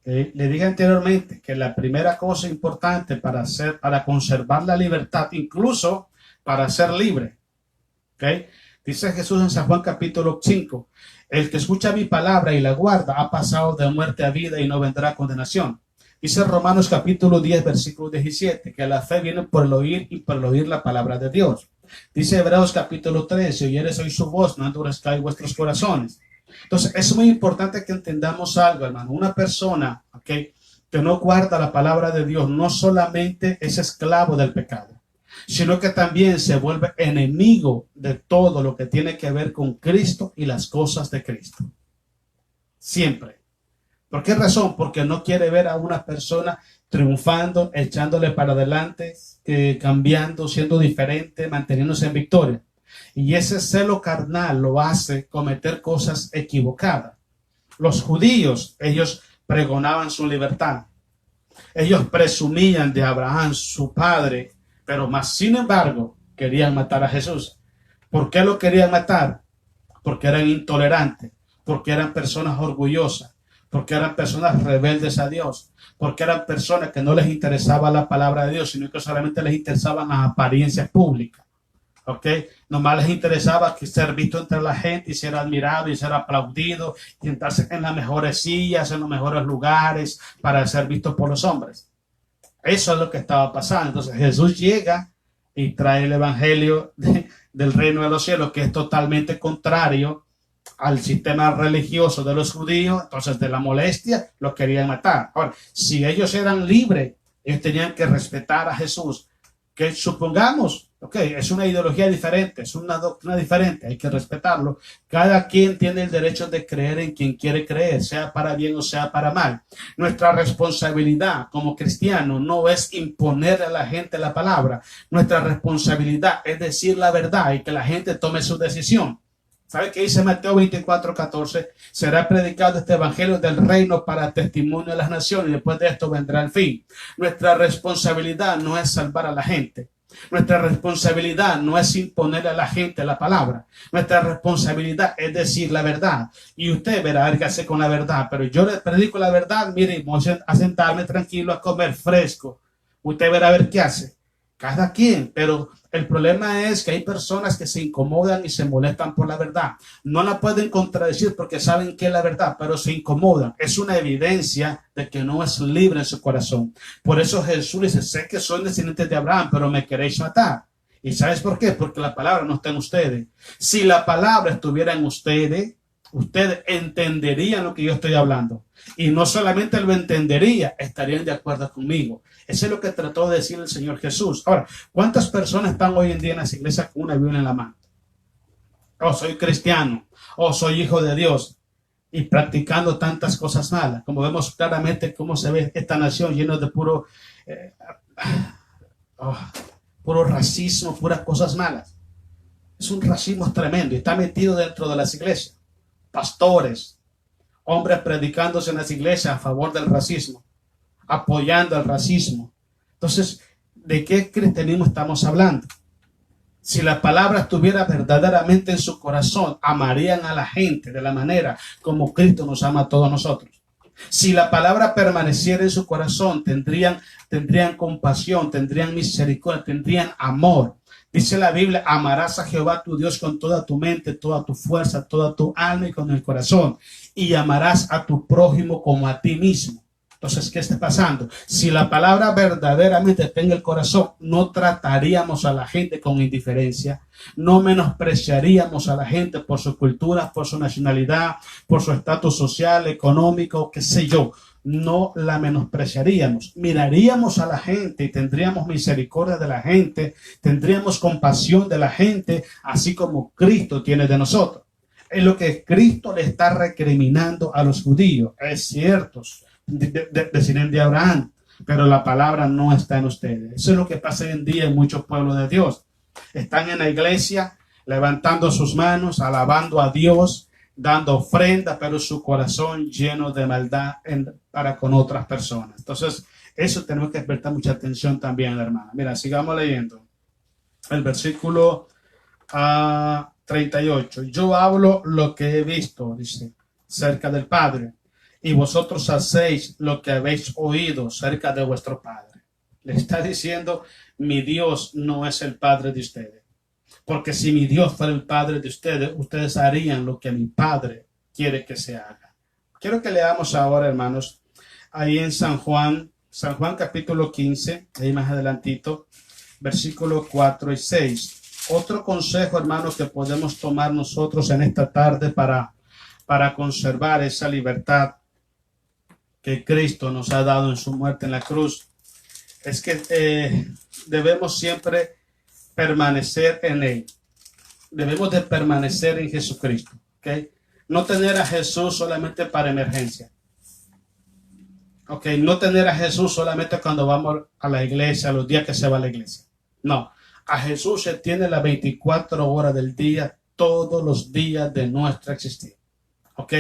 Le dije anteriormente que la primera cosa importante para conservar la libertad, incluso para ser libre, ¿okay? Dice Jesús en San Juan capítulo 5, el que escucha mi palabra y la guarda ha pasado de muerte a vida y no vendrá a condenación. Dice Romanos capítulo 10, versículo 17, que la fe viene por el oír y por el oír la palabra de Dios. Dice Hebreos capítulo 13, si oyeres hoy su voz, no endurezcáis vuestros corazones. Entonces, es muy importante que entendamos algo, hermano. Una persona, ¿okay?, que no guarda la palabra de Dios no solamente es esclavo del pecado, sino que también se vuelve enemigo de todo lo que tiene que ver con Cristo y las cosas de Cristo. Siempre. ¿Por qué razón? Porque no quiere ver a una persona triunfando, echándole para adelante, cambiando, siendo diferente, manteniéndose en victoria. Y ese celo carnal lo hace cometer cosas equivocadas. Los judíos, ellos pregonaban su libertad. Ellos presumían de Abraham, su padre, pero más sin embargo querían matar a Jesús. ¿Por qué lo querían matar? Porque eran intolerantes, porque eran personas orgullosas, porque eran personas rebeldes a Dios, porque eran personas que no les interesaba la palabra de Dios, sino que solamente les interesaban las apariencias públicas. ¿Ok? Nomás les interesaba que ser visto entre la gente y ser admirado y ser aplaudido y sentarse en las mejores sillas, en los mejores lugares para ser visto por los hombres. Eso es lo que estaba pasando. Entonces Jesús llega y trae el evangelio del reino de los cielos, que es totalmente contrario al sistema religioso de los judíos. Entonces, de la molestia los querían matar. Ahora, si ellos eran libres, ellos tenían que respetar a Jesús, que supongamos, ok, es una ideología diferente, es una doctrina diferente, hay que respetarlo. Cada quien tiene el derecho de creer en quien quiere creer, sea para bien o sea para mal. Nuestra responsabilidad como cristianos no es imponer a la gente la palabra. Nuestra responsabilidad es decir la verdad y que la gente tome su decisión. ¿Sabe qué dice Mateo 24:14? Será predicado este evangelio del reino para testimonio de las naciones y después de esto vendrá el fin. Nuestra responsabilidad no es salvar a la gente. Nuestra responsabilidad no es imponerle a la gente la palabra. Nuestra responsabilidad es decir la verdad. Y usted verá a ver qué hace con la verdad. Pero yo le predico la verdad, mire, voy a sentarme tranquilo a comer fresco. Usted verá a ver qué hace. Cada quien, pero el problema es que hay personas que se incomodan y se molestan por la verdad. No la pueden contradecir porque saben que es la verdad, pero se incomodan. Es una evidencia de que no es libre en su corazón. Por eso Jesús dice, sé que soy descendiente de Abraham, pero me queréis matar. ¿Y sabes por qué? Porque la palabra no está en ustedes. Si la palabra estuviera en ustedes, ustedes entenderían lo que yo estoy hablando. Y no solamente lo entendería, estarían de acuerdo conmigo. Eso es lo que trató de decir el Señor Jesús. Ahora, ¿cuántas personas están hoy en día en las iglesias con una Biblia en la mano? Oh, soy cristiano. Oh, soy hijo de Dios. Y practicando tantas cosas malas. Como vemos claramente cómo se ve esta nación llena de puro racismo, puras cosas malas. Es un racismo tremendo y está metido dentro de las iglesias. Pastores, hombres predicándose en las iglesias a favor del racismo, apoyando el racismo. Entonces, ¿de qué cristianismo estamos hablando? Si la palabra estuviera verdaderamente en su corazón, amarían a la gente de la manera como Cristo nos ama a todos nosotros. Si la palabra permaneciera en su corazón, tendrían compasión, tendrían misericordia, tendrían amor. Dice la Biblia, amarás a Jehová tu Dios con toda tu mente, toda tu fuerza, toda tu alma y con el corazón. Y amarás a tu prójimo como a ti mismo. Entonces, ¿qué está pasando? Si la palabra verdaderamente está en el corazón, no trataríamos a la gente con indiferencia, no menospreciaríamos a la gente por su cultura, por su nacionalidad, por su estatus social, económico, qué sé yo. No la menospreciaríamos, miraríamos a la gente y tendríamos misericordia de la gente, tendríamos compasión de la gente, así como Cristo tiene de nosotros. Es lo que Cristo le está recriminando a los judíos. Es cierto, descienden de Abraham, pero la palabra no está en ustedes. Eso es lo que pasa hoy en día en muchos pueblos de Dios. Están en la iglesia levantando sus manos, alabando a Dios, dando ofrenda, pero su corazón lleno de maldad para con otras personas. Entonces, Eso tenemos que prestar mucha atención también, hermana. Mira, sigamos leyendo. El versículo 38. Yo hablo lo que he visto, dice, cerca del Padre, y vosotros hacéis lo que habéis oído cerca de vuestro Padre. Le está diciendo, mi Dios no es el Padre de ustedes. Porque si mi Dios fuera el Padre de ustedes, ustedes harían lo que mi Padre quiere que se haga. Quiero que leamos ahora, hermanos, ahí en San Juan capítulo 15, ahí más adelantito, versículos 4 y 6. Otro consejo, hermanos, que podemos tomar nosotros en esta tarde para conservar esa libertad que Cristo nos ha dado en su muerte en la cruz, es que debemos siempre permanecer en Él. Debemos de permanecer en Jesucristo, ¿ok? No tener a Jesús solamente para emergencia. Ok, no tener a Jesús solamente cuando vamos a la iglesia, los días que se va a la iglesia. No, a Jesús se tiene las 24 horas del día, todos los días de nuestra existir. Ok,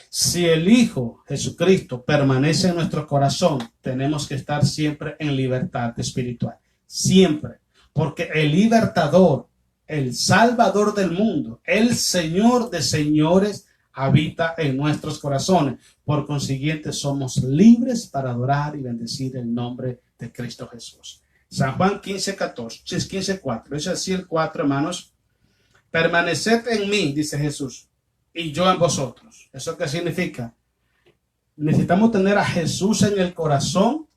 si el Hijo Jesucristo permanece en nuestro corazón, tenemos que estar siempre en libertad espiritual. Siempre. Porque el libertador, el salvador del mundo, el Señor de señores, habita en nuestros corazones. Por consiguiente, somos libres para adorar y bendecir el nombre de Cristo Jesús. San Juan 15:4. Dice así el 4, hermanos. Permaneced en mí, dice Jesús, y yo en vosotros. ¿Eso qué significa? Necesitamos tener a Jesús en el corazón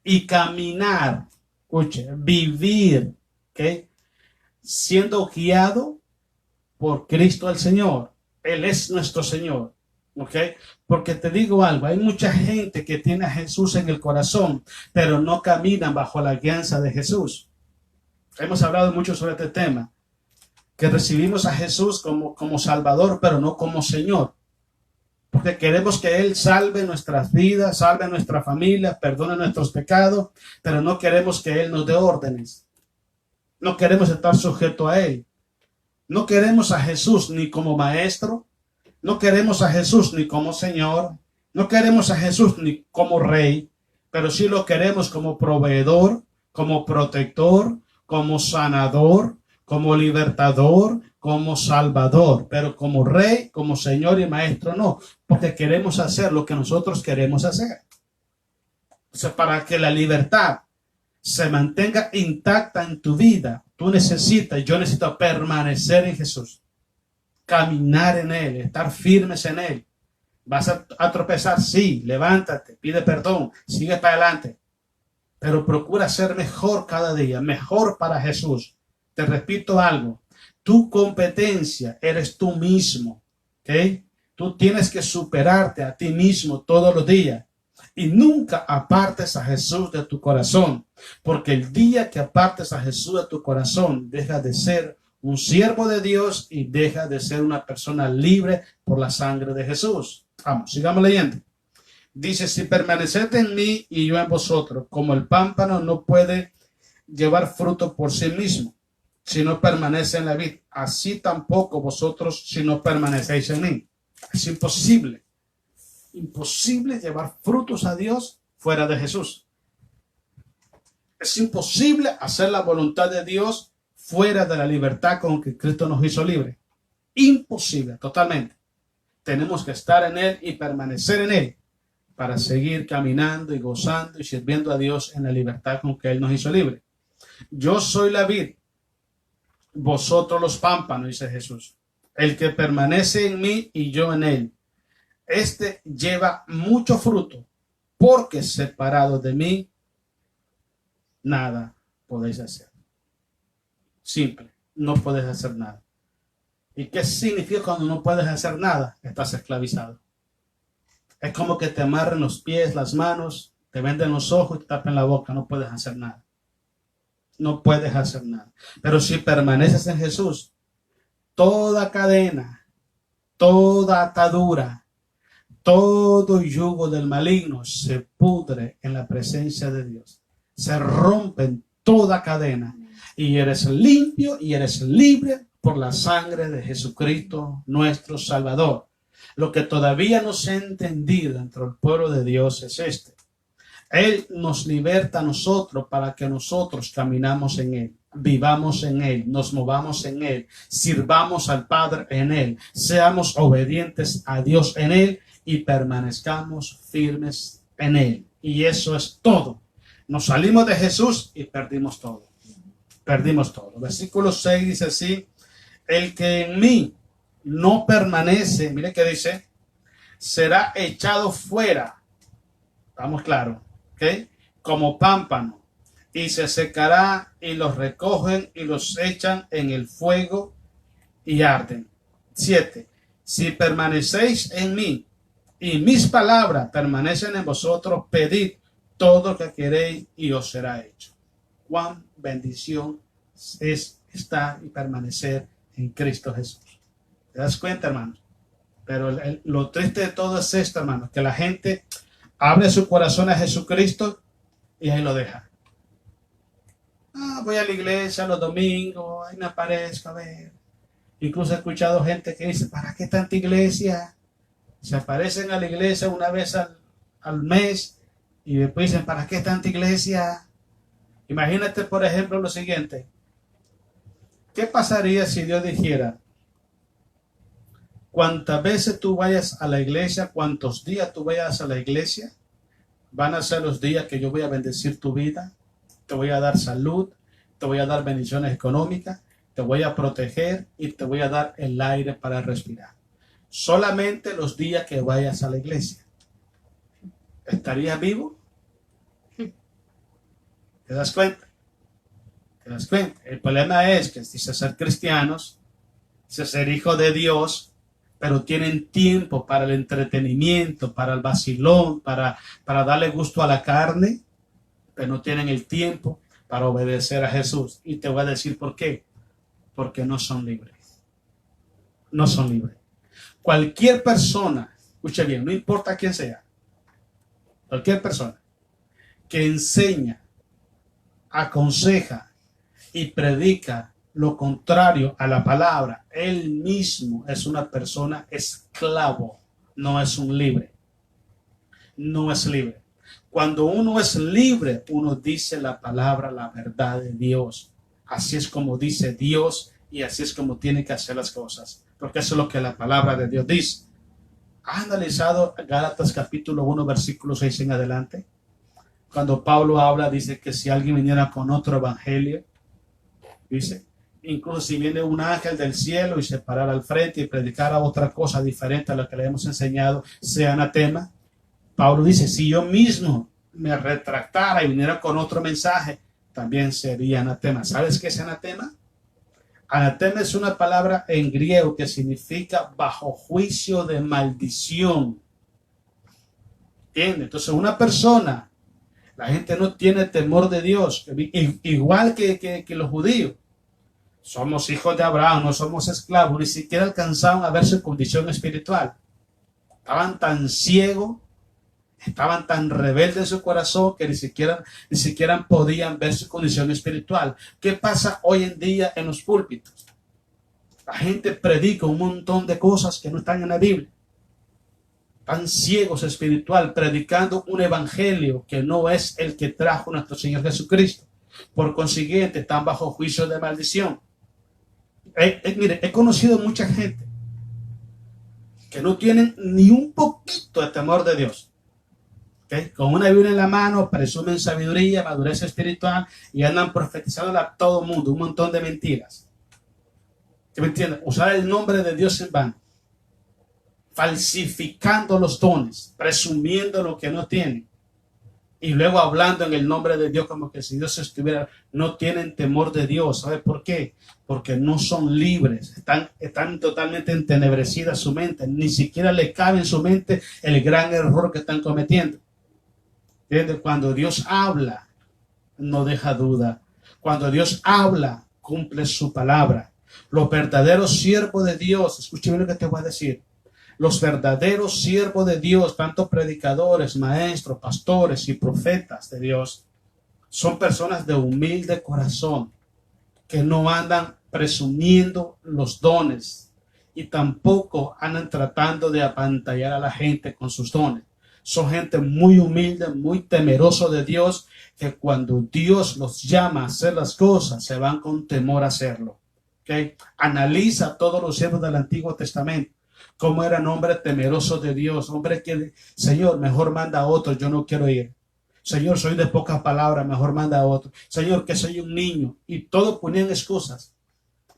y caminar, escuche, vivir, ¿ok? Siendo guiado por Cristo el Señor. Él es nuestro Señor, ¿ok? Porque te digo algo, hay mucha gente que tiene a Jesús en el corazón, pero no caminan bajo la guianza de Jesús. Hemos hablado mucho sobre este tema, que recibimos a Jesús como Salvador, pero no como Señor. Porque queremos que Él salve nuestras vidas, salve nuestra familia, perdone nuestros pecados, pero no queremos que Él nos dé órdenes. No queremos estar sujetos a Él. No queremos a Jesús ni como maestro, no queremos a Jesús ni como Señor, no queremos a Jesús ni como Rey, pero sí lo queremos como proveedor, como protector, como sanador, como libertador, como salvador, pero como Rey, como Señor y Maestro no, porque queremos hacer lo que nosotros queremos hacer. O sea, para que la libertad se mantenga intacta en tu vida, tú necesitas, yo necesito permanecer en Jesús, caminar en Él, estar firmes en Él. ¿Vas a tropezar? Sí, levántate, pide perdón, sigue para adelante, pero procura ser mejor cada día, mejor para Jesús. Te repito algo, tu competencia eres tú mismo, ¿ok? Tú tienes que superarte a ti mismo todos los días. Y nunca apartes a Jesús de tu corazón, porque el día que apartes a Jesús de tu corazón, deja de ser un siervo de Dios y deja de ser una persona libre por la sangre de Jesús. Vamos, sigamos leyendo. Dice, si permaneced en mí y yo en vosotros, como el pámpano no puede llevar fruto por sí mismo, si no permanece en la vid, así tampoco vosotros si no permanecéis en mí. Es imposible. Imposible llevar frutos a Dios fuera de Jesús. Es imposible hacer la voluntad de Dios fuera de la libertad con que Cristo nos hizo libre. Imposible, totalmente. Tenemos que estar en Él y permanecer en Él para seguir caminando y gozando y sirviendo a Dios en la libertad con que Él nos hizo libre. Yo soy la vid, vosotros los pámpanos, dice Jesús. El que permanece en mí y yo en Él, este lleva mucho fruto, porque separado de mí, nada podéis hacer. Simple, no puedes hacer nada. ¿Y qué significa cuando no puedes hacer nada? Estás esclavizado. Es como que te amarren los pies, las manos, te venden los ojos y te tapen la boca. No puedes hacer nada. No puedes hacer nada. Pero si permaneces en Jesús, toda cadena, toda atadura, todo yugo del maligno se pudre en la presencia de Dios. Se rompe en toda cadena. Y eres limpio y eres libre por la sangre de Jesucristo, nuestro Salvador. Lo que todavía no se ha entendido entre el pueblo de Dios es este. Él nos liberta a nosotros para que nosotros caminamos en Él, vivamos en Él, nos movamos en Él, sirvamos al Padre en Él, seamos obedientes a Dios en Él y permanezcamos firmes en Él. Y eso es todo. Nos salimos de Jesús y perdimos todo. Perdimos todo. Versículo 6 dice así: el que en mí no permanece, mire que dice, será echado fuera. Estamos claros, ¿ok? Como pámpano, y se secará, y los recogen y los echan en el fuego y arden. 7. Si permanecéis en mí y mis palabras permanecen en vosotros, pedid todo lo que queréis y os será hecho. Cuán bendición es estar y permanecer en Cristo Jesús. ¿Te das cuenta, hermanos? Pero lo triste de todo es esto, hermanos, que la gente abre su corazón a Jesucristo y ahí lo deja. Voy a la iglesia los domingos, ahí me aparezco a ver. Incluso he escuchado gente que dice, ¿para qué tanta iglesia? Se aparecen a la iglesia una vez al mes y después dicen, ¿para qué tanta iglesia? Imagínate, por ejemplo, lo siguiente. ¿Qué pasaría si Dios dijera, cuántas veces tú vayas a la iglesia, cuántos días tú vayas a la iglesia, van a ser los días que yo voy a bendecir tu vida, te voy a dar salud, te voy a dar bendiciones económicas, te voy a proteger y te voy a dar el aire para respirar? Solamente los días que vayas a la iglesia. ¿Estarías vivo? ¿Te das cuenta? ¿Te das cuenta? El problema es que dice ser cristianos, dice ser hijo de Dios, pero tienen tiempo para el entretenimiento, para el vacilón, para darle gusto a la carne, pero no tienen el tiempo para obedecer a Jesús. Y te voy a decir por qué. Porque no son libres. No son libres. Cualquier persona, escuche bien, no importa quién sea, cualquier persona que enseña, aconseja y predica lo contrario a la palabra, él mismo es una persona esclavo, no es un libre. No es libre. Cuando uno es libre, uno dice la palabra, la verdad de Dios. Así es como dice Dios y así es como tiene que hacer las cosas. Porque eso es lo que la palabra de Dios dice. ¿Has analizado Gálatas capítulo 1, versículo 6 en adelante? Cuando Pablo habla, dice que si alguien viniera con otro evangelio, dice, incluso si viene un ángel del cielo y se parara al frente y predicara otra cosa diferente a lo que le hemos enseñado, sea anatema. Pablo dice, si yo mismo me retractara y viniera con otro mensaje, también sería anatema. ¿Sabes qué es anatema? Anatema es una palabra en griego que significa bajo juicio de maldición. ¿Entiendes? Entonces una persona, la gente no tiene temor de Dios, igual que los judíos. Somos hijos de Abraham, no somos esclavos, ni siquiera alcanzaron a ver su condición espiritual. Estaban tan ciegos, estaban tan rebeldes en su corazón que ni siquiera podían ver su condición espiritual. ¿Qué pasa hoy en día en los púlpitos? La gente predica un montón de cosas que no están en la Biblia. Están ciegos espiritual, predicando un evangelio que no es el que trajo nuestro Señor Jesucristo. Por consiguiente, están bajo juicio de maldición. Mire, he conocido mucha gente que no tienen ni un poquito de temor de Dios. ¿Okay? Con una Biblia en la mano, presumen sabiduría, madurez espiritual y andan profetizando a todo el mundo, un montón de mentiras. ¿Me entienden? Usar el nombre de Dios en vano, falsificando los dones, presumiendo lo que no tienen y luego hablando en el nombre de Dios como que si Dios estuviera. No tienen temor de Dios. ¿Sabe por qué? Porque no son libres, están totalmente entenebrecidas su mente, ni siquiera le cabe en su mente el gran error que están cometiendo. ¿Entiendes? Cuando Dios habla, no deja duda. Cuando Dios habla, cumple su palabra. Los verdaderos siervos de Dios, escúcheme lo que te voy a decir. Los verdaderos siervos de Dios, tanto predicadores, maestros, pastores y profetas de Dios, son personas de humilde corazón, que no andan presumiendo los dones y tampoco andan tratando de apantallar a la gente con sus dones. Son gente muy humilde, muy temeroso de Dios, que cuando Dios los llama a hacer las cosas, se van con temor a hacerlo. ¿Okay? Analiza todos los siervos del Antiguo Testamento, cómo eran hombres temerosos de Dios, hombres que, Señor, mejor manda a otro, yo no quiero ir. Señor, soy de pocas palabras, mejor manda a otro. Señor, que soy un niño. Y todos ponían excusas,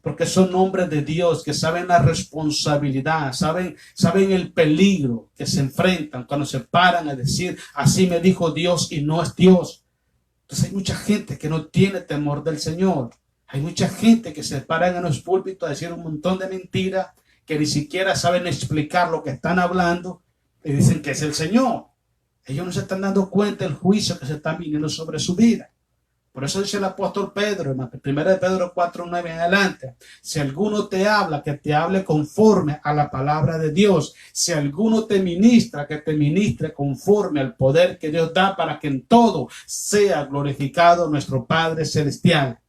porque son hombres de Dios que saben la responsabilidad, saben el peligro que se enfrentan cuando se paran a decir, así me dijo Dios y no es Dios. Entonces hay mucha gente que no tiene temor del Señor. Hay mucha gente que se paran en los púlpitos a decir un montón de mentiras, que ni siquiera saben explicar lo que están hablando y dicen que es el Señor. Ellos no se están dando cuenta del juicio que se está viniendo sobre su vida. Por eso dice el apóstol Pedro, en 1 Pedro 4:9 en adelante, si alguno te habla, que te hable conforme a la palabra de Dios. Si alguno te ministra, que te ministre conforme al poder que Dios da, para que en todo sea glorificado nuestro Padre Celestial.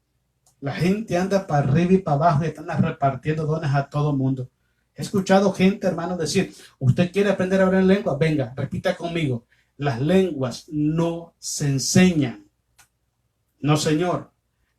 La gente anda para arriba y para abajo y están repartiendo dones a todo mundo. He escuchado gente, hermano, decir, usted quiere aprender a hablar lengua, venga, repita conmigo. Las lenguas no se enseñan. No, señor.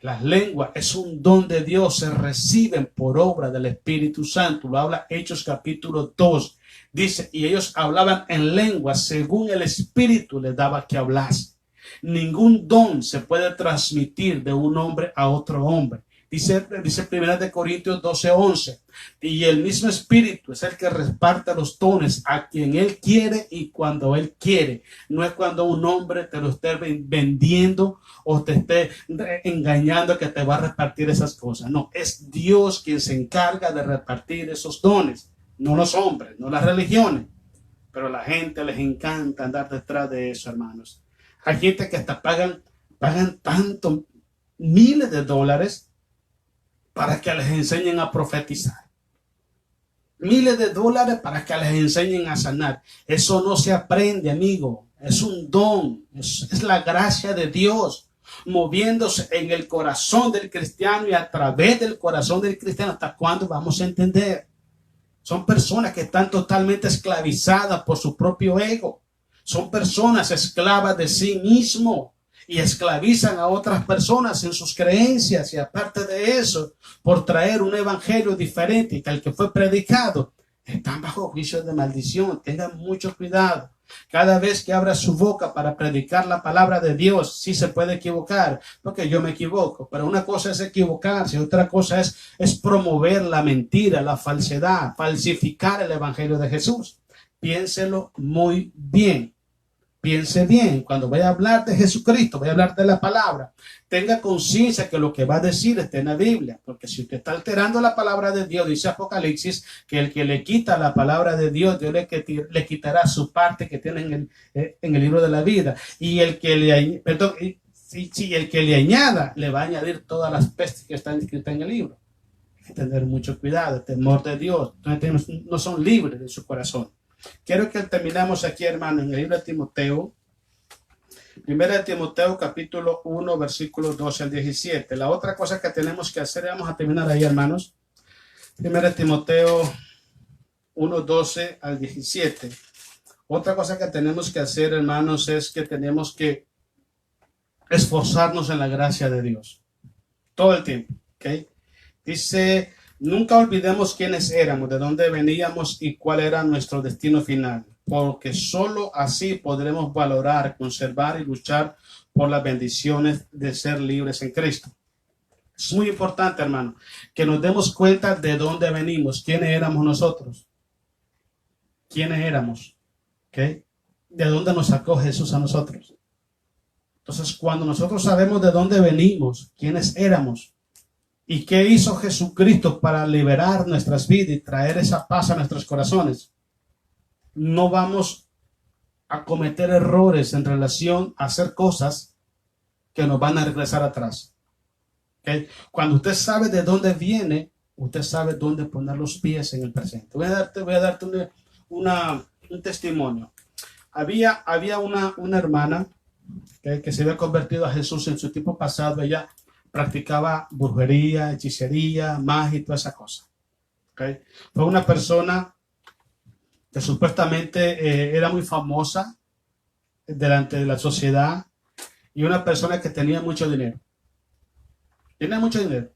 Las lenguas es un don de Dios, se reciben por obra del Espíritu Santo. Lo habla Hechos capítulo 2. Dice, y ellos hablaban en lenguas según el Espíritu les daba que hablase. Ningún don se puede transmitir de un hombre a otro hombre. Dice 1 Corintios 12:11. Y el mismo Espíritu es el que reparte los dones a quien Él quiere y cuando Él quiere. No es cuando un hombre te lo esté vendiendo o te esté engañando que te va a repartir esas cosas. No, es Dios quien se encarga de repartir esos dones. No los hombres, no las religiones. Pero a la gente les encanta andar detrás de eso, hermanos. Hay gente que hasta pagan tanto, miles de dólares para que les enseñen a profetizar. Miles de dólares para que les enseñen a sanar. Eso no se aprende, amigo. Es un don. Es la gracia de Dios moviéndose en el corazón del cristiano y a través del corazón del cristiano. ¿Hasta cuándo vamos a entender? Son personas que están totalmente esclavizadas por su propio ego. Son personas esclavas de sí mismo y esclavizan a otras personas en sus creencias. Y aparte de eso, por traer un evangelio diferente que el que fue predicado, están bajo juicio de maldición. Tengan mucho cuidado. Cada vez que abra su boca para predicar la palabra de Dios, sí se puede equivocar, porque yo me equivoco. Pero una cosa es equivocarse, otra cosa es promover la mentira, la falsedad, falsificar el evangelio de Jesús. Piénselo muy bien. Piense bien, cuando vaya a hablar de Jesucristo, vaya a hablar de la palabra, tenga conciencia que lo que va a decir está en la Biblia, porque si usted está alterando la palabra de Dios, dice Apocalipsis, que el que le quita la palabra de Dios, Dios le quitará su parte que tiene en el libro de la vida, y el que el que le añada, le va a añadir todas las pestes que están escritas en el libro. Hay que tener mucho cuidado, el temor de Dios, no son libres de su corazón. Quiero que terminemos aquí, hermano, en el libro de Timoteo. 1 de Timoteo, capítulo 1, versículos 12 al 17. La otra cosa que tenemos que hacer, vamos a terminar ahí, hermanos. 1 de Timoteo 1, 12 al 17. Otra cosa que tenemos que hacer, hermanos, es que tenemos que esforzarnos en la gracia de Dios. Todo el tiempo, ¿ok? Dice... Nunca olvidemos quiénes éramos, de dónde veníamos y cuál era nuestro destino final, porque solo así podremos valorar, conservar y luchar por las bendiciones de ser libres en Cristo. Es muy importante, hermano, que nos demos cuenta de dónde venimos, quiénes éramos nosotros, quiénes éramos, ¿okay? De dónde nos sacó Jesús a nosotros. Entonces, cuando nosotros sabemos de dónde venimos, quiénes éramos, ¿y qué hizo Jesucristo para liberar nuestras vidas y traer esa paz a nuestros corazones? No vamos a cometer errores en relación a hacer cosas que nos van a regresar atrás. ¿Okay? Cuando usted sabe de dónde viene, usted sabe dónde poner los pies en el presente. Voy a darte un testimonio. Había una hermana que se había convertido a Jesús en su tiempo pasado. Ella practicaba brujería, hechicería, magia y toda esa cosa. ¿Okay? Fue una persona que supuestamente era muy famosa delante de la sociedad y una persona que tenía mucho dinero. Tenía mucho dinero.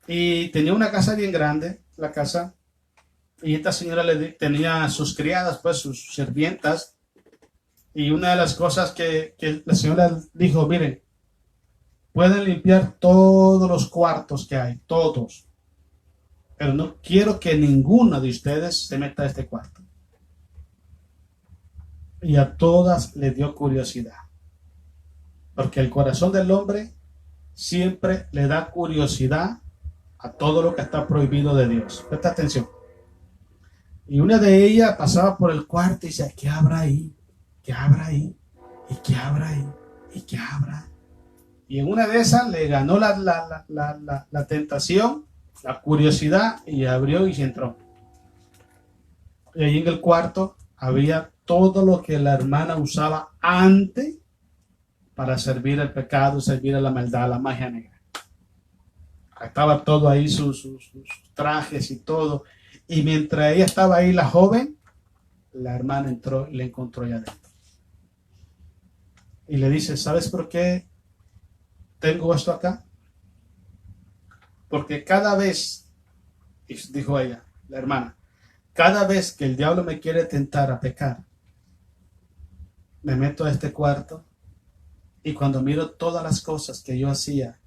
Y tenía una casa bien grande, la casa. Y esta señora tenía sus criadas, pues sus sirvientas. Y una de las cosas que la señora dijo, miren, pueden limpiar todos los cuartos que hay, todos. Pero no quiero que ninguno de ustedes se meta a este cuarto. Y a todas les dio curiosidad. Porque el corazón del hombre siempre le da curiosidad a todo lo que está prohibido de Dios. Presta atención. Y una de ellas pasaba por el cuarto y decía, ¿qué habrá ahí? ¿Qué habrá ahí? ¿Y qué habrá ahí? ¿Y qué habrá? Y en una de esas le ganó la tentación, la curiosidad, y abrió y se entró. Y ahí en el cuarto había todo lo que la hermana usaba antes para servir el pecado, servir a la maldad, a la magia negra. Estaba todo ahí, sus trajes y todo. Y mientras ella estaba ahí, la joven, la hermana entró y le encontró allá adentro. Y le dice, ¿sabes por qué tengo esto acá? Porque cada vez, dijo ella, la hermana, cada vez que el diablo me quiere tentar a pecar, me meto a este cuarto y cuando miro todas las cosas que yo hacía,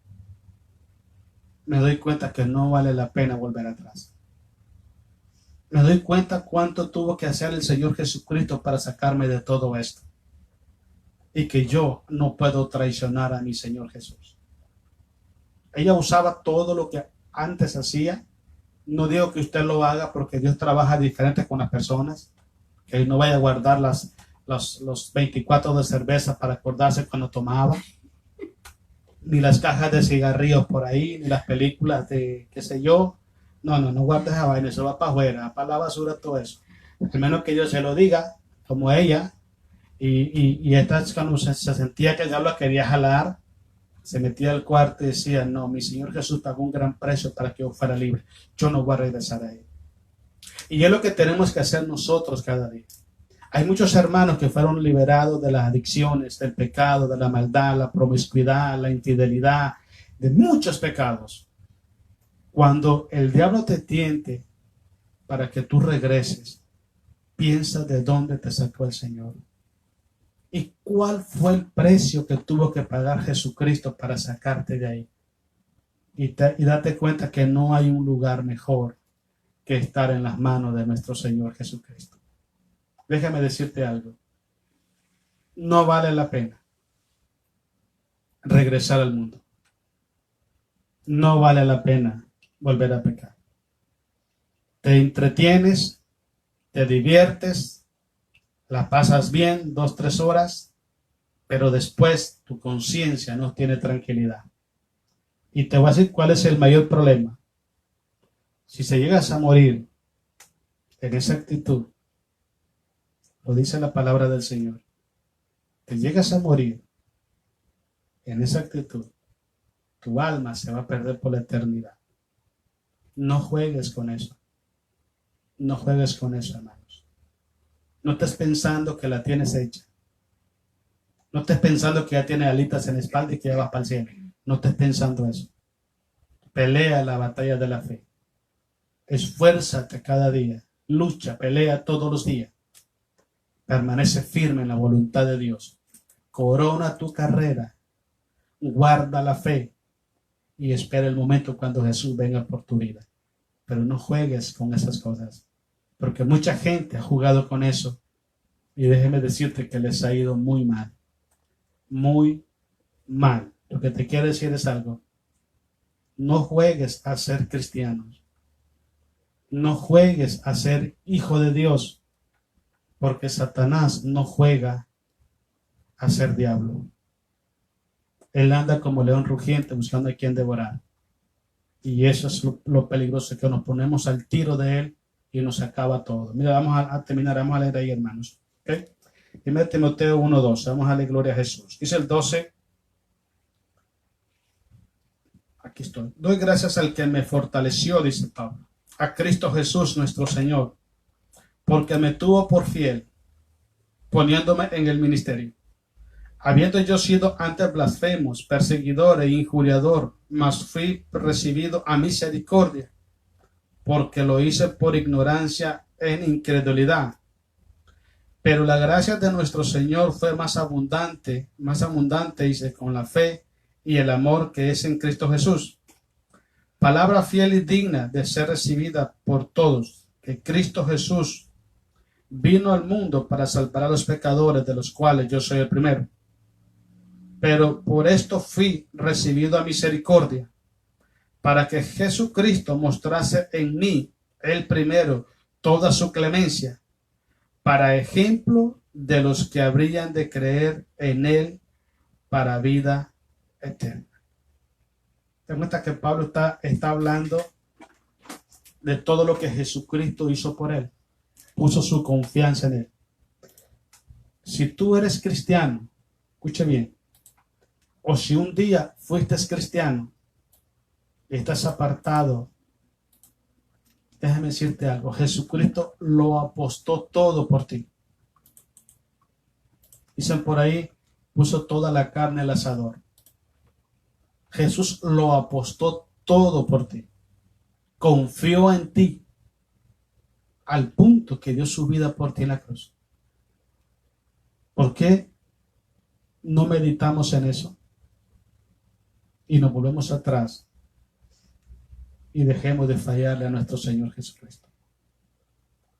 me doy cuenta que no vale la pena volver atrás. Me doy cuenta cuánto tuvo que hacer el Señor Jesucristo para sacarme de todo esto. Y que yo no puedo traicionar a mi Señor Jesús. Ella usaba todo lo que antes hacía. No digo que usted lo haga porque Dios trabaja diferente con las personas. Que no vaya a guardar los 24 de cerveza para acordarse cuando tomaba. Ni las cajas de cigarrillos por ahí, ni las películas de qué sé yo. No guardes esa vaina, eso va para afuera, para la basura, todo eso. Al menos que Dios se lo diga, como ella. Y esta cuando se sentía que el diablo quería jalar, se metía al cuarto y decía, no, mi Señor Jesús pagó un gran precio para que yo fuera libre. Yo no voy a regresar a él. Y es lo que tenemos que hacer nosotros cada día. Hay muchos hermanos que fueron liberados de las adicciones, del pecado, de la maldad, la promiscuidad, la infidelidad, de muchos pecados. Cuando el diablo te tiente para que tú regreses, piensa de dónde te sacó el Señor. ¿Y cuál fue el precio que tuvo que pagar Jesucristo para sacarte de ahí? Y date cuenta que no hay un lugar mejor que estar en las manos de nuestro Señor Jesucristo. Déjame decirte algo. No vale la pena regresar al mundo. No vale la pena volver a pecar. Te entretienes, te diviertes, la pasas bien 2-3 horas, pero después tu conciencia no tiene tranquilidad. Y te voy a decir cuál es el mayor problema. Si se llegas a morir en esa actitud, lo dice la palabra del Señor, te llegas a morir en esa actitud, tu alma se va a perder por la eternidad. No juegues con eso. No juegues con eso, hermanos. No estés pensando que la tienes hecha. No estés pensando que ya tienes alitas en la espalda y que ya vas para el cielo. No estés pensando eso. Pelea la batalla de la fe. Esfuérzate cada día. Lucha, pelea todos los días. Permanece firme en la voluntad de Dios. Corona tu carrera. Guarda la fe. Y espera el momento cuando Jesús venga por tu vida. Pero no juegues con esas cosas. Porque mucha gente ha jugado con eso. Y déjeme decirte que les ha ido muy mal. Muy mal. Lo que te quiero decir es algo. No juegues a ser cristianos. No juegues a ser hijo de Dios. Porque Satanás no juega a ser diablo. Él anda como león rugiente buscando a quien devorar. Y eso es lo peligroso, que nos ponemos al tiro de él y nos acaba todo. Mira, vamos a terminar, vamos a leer ahí, hermanos. ¿Okay? 1 Timoteo 1:12, vamos a darle gloria a Jesús. Dice el 12. Aquí estoy. Doy gracias al que me fortaleció, dice Pablo, a Cristo Jesús nuestro Señor, porque me tuvo por fiel, poniéndome en el ministerio. Habiendo yo sido antes blasfemos, perseguidor e injuriador, mas fui recibido a misericordia, porque lo hice por ignorancia en incredulidad. Pero la gracia de nuestro Señor fue más abundante, dice, con la fe y el amor que es en Cristo Jesús. Palabra fiel y digna de ser recibida por todos, que Cristo Jesús vino al mundo para salvar a los pecadores, de los cuales yo soy el primero. Pero por esto fui recibido a misericordia, para que Jesucristo mostrase en mí, el primero, toda su clemencia, para ejemplo de los que habrían de creer en él para vida eterna. Ten cuenta que Pablo está hablando de todo lo que Jesucristo hizo por él. Puso su confianza en él. Si tú eres cristiano, escuche bien, o si un día fuiste cristiano y estás apartado, déjame decirte algo, Jesucristo lo apostó todo por ti. Dicen por ahí, puso toda la carne al asador. Jesús lo apostó todo por ti. Confió en ti al punto que dio su vida por ti en la cruz. ¿Por qué no meditamos en eso? Y nos volvemos atrás y dejemos de fallarle a nuestro Señor Jesucristo.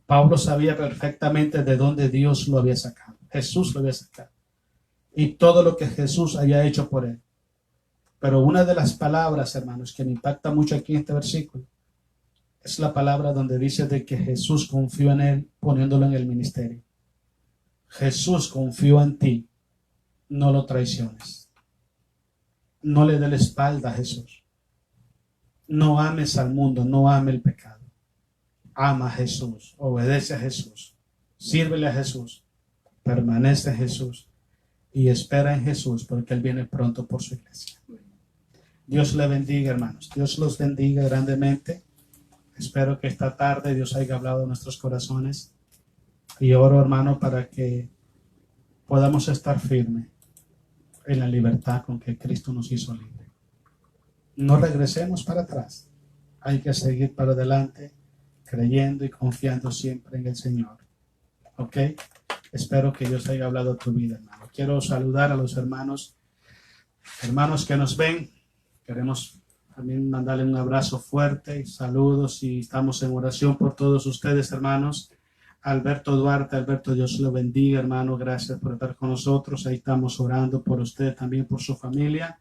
Pablo sabía perfectamente de dónde Dios lo había sacado. Jesús lo había sacado. Y todo lo que Jesús había hecho por él. Pero una de las palabras, hermanos, que me impacta mucho aquí en este versículo, es la palabra donde dice de que Jesús confió en él poniéndolo en el ministerio. Jesús confió en ti. No lo traiciones. No le dé la espalda a Jesús. No ames al mundo, no ame el pecado. Ama a Jesús, obedece a Jesús, sírvele a Jesús, permanece en Jesús y espera en Jesús porque Él viene pronto por su iglesia. Dios le bendiga, hermanos. Dios los bendiga grandemente. Espero que esta tarde Dios haya hablado a nuestros corazones y oro, hermano, para que podamos estar firmes en la libertad con que Cristo nos hizo libre. No regresemos para atrás. Hay que seguir para adelante, creyendo y confiando siempre en el Señor. ¿Ok? Espero que Dios haya hablado a tu vida, hermano. Quiero saludar a los hermanos que nos ven. Queremos también mandarle un abrazo fuerte y saludos y estamos en oración por todos ustedes, hermanos. Alberto Duarte, Alberto, Dios lo bendiga, hermano. Gracias por estar con nosotros. Ahí estamos orando por usted, también por su familia.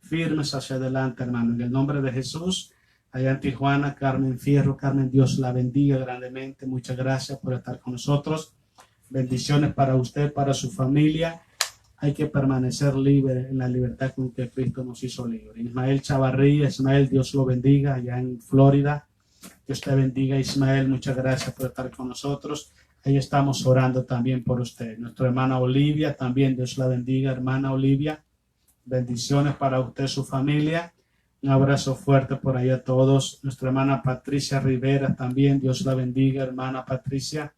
Firmes hacia adelante, hermano. En el nombre de Jesús, allá en Tijuana, Carmen Fierro. Carmen, Dios la bendiga grandemente. Muchas gracias por estar con nosotros. Bendiciones para usted, para su familia. Hay que permanecer libre en la libertad con que Cristo nos hizo libre. Ismael Chavarría, Ismael, Dios lo bendiga, allá en Florida. Dios te bendiga, Ismael. Muchas gracias por estar con nosotros. Ahí estamos orando también por usted. Nuestra hermana Olivia, también Dios la bendiga, hermana Olivia. Bendiciones para usted, su familia. Un abrazo fuerte por ahí a todos. Nuestra hermana Patricia Rivera, también Dios la bendiga, hermana Patricia.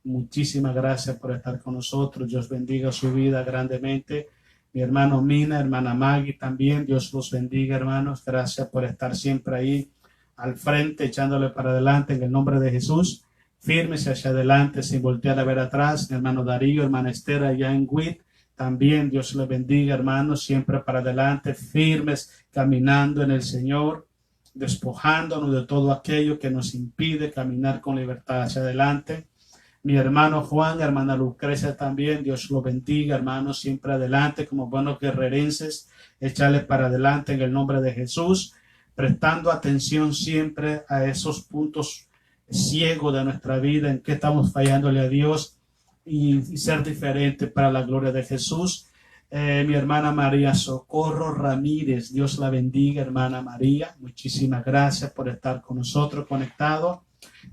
Muchísimas gracias por estar con nosotros. Dios bendiga su vida grandemente. Mi hermano Mina, hermana Maggie también. Dios los bendiga, hermanos. Gracias por estar siempre ahí al frente, echándole para adelante en el nombre de Jesús. Firmes hacia adelante sin voltear a ver atrás. Mi hermano Darío, hermana Esther allá en WIT. También Dios les bendiga, hermanos. Siempre para adelante, firmes, caminando en el Señor, despojándonos de todo aquello que nos impide caminar con libertad hacia adelante. Mi hermano Juan, hermana Lucrecia también, Dios lo bendiga, hermanos, siempre adelante, como buenos guerrerenses, echarle para adelante en el nombre de Jesús, prestando atención siempre a esos puntos ciegos de nuestra vida, en que estamos fallándole a Dios y ser diferente para la gloria de Jesús. Mi hermana María Socorro Ramírez, Dios la bendiga, hermana María, muchísimas gracias por estar con nosotros conectados.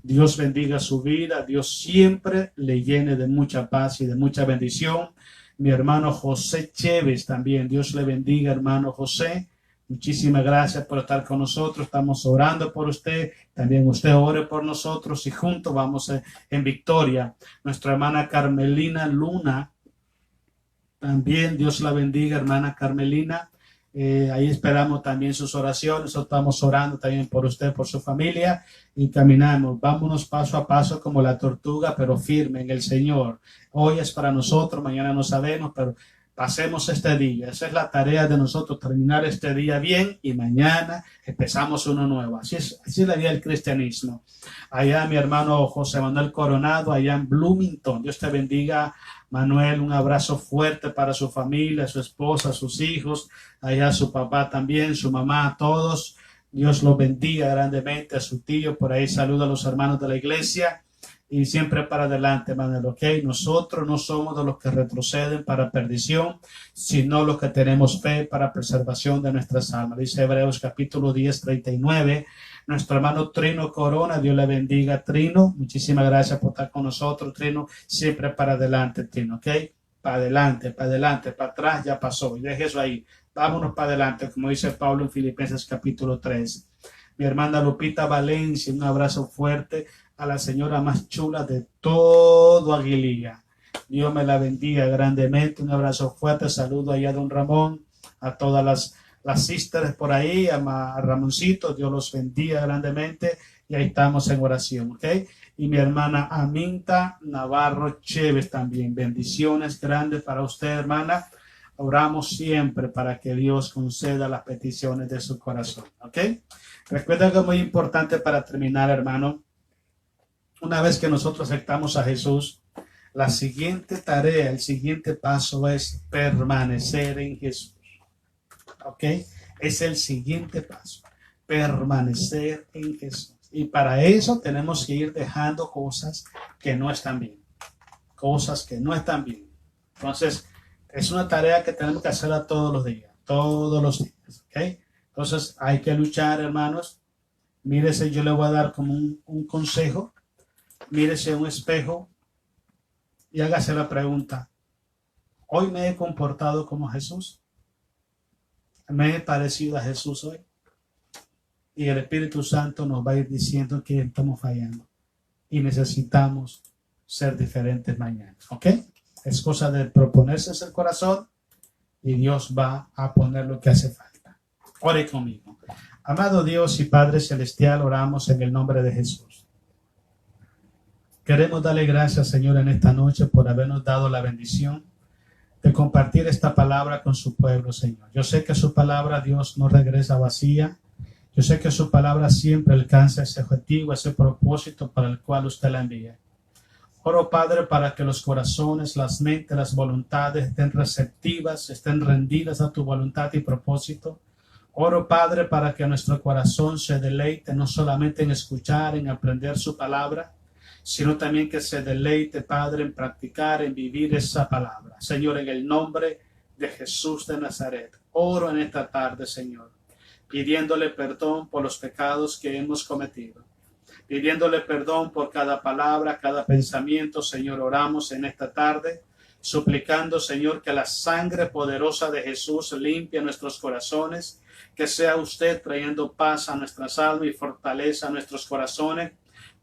Dios bendiga su vida, Dios siempre le llene de mucha paz y de mucha bendición. Mi hermano José Chévez también, Dios le bendiga, hermano José. Muchísimas gracias por estar con nosotros, estamos orando por usted, también usted ore por nosotros y juntos vamos en victoria. Nuestra hermana Carmelina Luna También Dios la bendiga, hermana Carmelina. Ahí esperamos también sus oraciones. Nosotros estamos orando también por usted, por su familia y caminamos. Vámonos paso a paso como la tortuga, pero firme en el Señor. Hoy es para nosotros, mañana no sabemos, pero pasemos este día. Esa es la tarea de nosotros, terminar este día bien y mañana empezamos uno nuevo. Así es la vida del cristianismo. Allá mi hermano José Manuel Coronado, allá en Bloomington. Dios te bendiga, Manuel. Un abrazo fuerte para su familia, su esposa, sus hijos, allá su papá también, su mamá, a todos. Dios los bendiga grandemente, a su tío. Por ahí saluda a los hermanos de la iglesia. Y siempre para adelante, Manuel, ¿ok? Nosotros no somos de los que retroceden para perdición, sino los que tenemos fe para preservación de nuestras almas. Dice Hebreos capítulo 10, 39. Nuestro hermano Trino Corona, Dios le bendiga, Trino. Muchísimas gracias por estar con nosotros, Trino. Siempre para adelante, Trino, ¿ok? Para adelante, para atrás ya pasó. Y deje eso ahí. Vámonos para adelante, como dice Pablo en Filipenses capítulo 3. Mi hermana Lupita Valencia, un abrazo fuerte a la señora más chula de todo Aguililla. Dios me la bendiga grandemente. Un abrazo fuerte. Saludo allá a don Ramón, a todas las sisters por ahí, a Ramoncito. Dios los bendiga grandemente. Y ahí estamos en oración, ¿ok? Y mi hermana Aminta Navarro Chévez también. Bendiciones grandes para usted, hermana. Oramos siempre para que Dios conceda las peticiones de su corazón, ¿ok? Recuerda que es muy importante para terminar, hermano. Una vez que nosotros aceptamos a Jesús, la siguiente tarea, el siguiente paso es permanecer en Jesús. ¿Ok? Es el siguiente paso, permanecer en Jesús. Y para eso tenemos que ir dejando cosas que no están bien. Cosas que no están bien. Entonces, es una tarea que tenemos que hacerla todos los días. Todos los días. ¿Ok? Entonces, hay que luchar, hermanos. Mírese, yo le voy a dar como un consejo. Mírese un espejo y hágase la pregunta: ¿hoy me he comportado como Jesús? ¿Me he parecido a Jesús hoy? Y el Espíritu Santo nos va a ir diciendo que estamos fallando y necesitamos ser diferentes mañana. ¿Ok? Es cosa de proponerse en el corazón y Dios va a poner lo que hace falta. Ore conmigo. Amado Dios y Padre Celestial, oramos en el nombre de Jesús. Queremos darle gracias, Señor, en esta noche por habernos dado la bendición de compartir esta palabra con su pueblo, Señor. Yo sé que su palabra, Dios, no regresa vacía. Yo sé que su palabra siempre alcanza ese objetivo, ese propósito para el cual usted la envía. Oro, Padre, para que los corazones, las mentes, las voluntades estén receptivas, estén rendidas a tu voluntad y propósito. Oro, Padre, para que nuestro corazón se deleite no solamente en escuchar, en aprender su palabra, sino también que se deleite, Padre, en practicar, en vivir esa palabra. Señor, en el nombre de Jesús de Nazaret, oro en esta tarde, Señor, pidiéndole perdón por los pecados que hemos cometido, pidiéndole perdón por cada palabra, cada pensamiento. Señor, oramos en esta tarde, suplicando, Señor, que la sangre poderosa de Jesús limpie nuestros corazones, que sea usted trayendo paz a nuestras almas y fortaleza a nuestros corazones.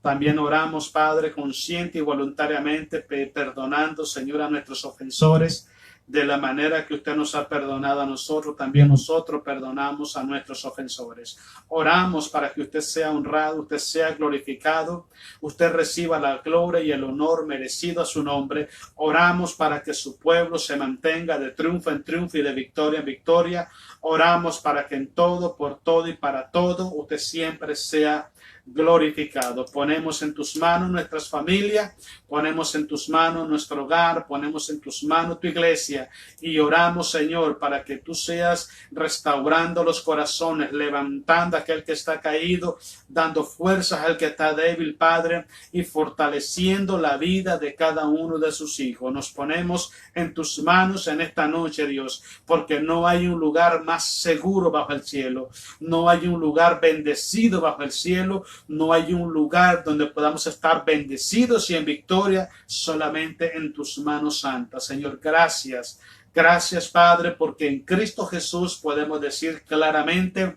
También oramos, Padre, consciente y voluntariamente, perdonando, Señor, a nuestros ofensores, de la manera que usted nos ha perdonado a nosotros, también nosotros perdonamos a nuestros ofensores. Oramos para que usted sea honrado, usted sea glorificado, usted reciba la gloria y el honor merecido a su nombre. Oramos para que su pueblo se mantenga de triunfo en triunfo y de victoria en victoria. Oramos para que en todo, por todo y para todo, usted siempre sea glorificado. Ponemos en tus manos nuestras familias, ponemos en tus manos nuestro hogar, ponemos en tus manos tu iglesia y oramos, Señor, para que tú seas restaurando los corazones, levantando a aquel que está caído, dando fuerzas al que está débil, Padre, y fortaleciendo la vida de cada uno de sus hijos. Nos ponemos en tus manos en esta noche, Dios, porque no hay un lugar más seguro bajo el cielo, no hay un lugar bendecido bajo el cielo, no hay un lugar donde podamos estar bendecidos y en victoria, solamente en tus manos santas. Señor, gracias. Gracias, Padre, porque en Cristo Jesús podemos decir claramente: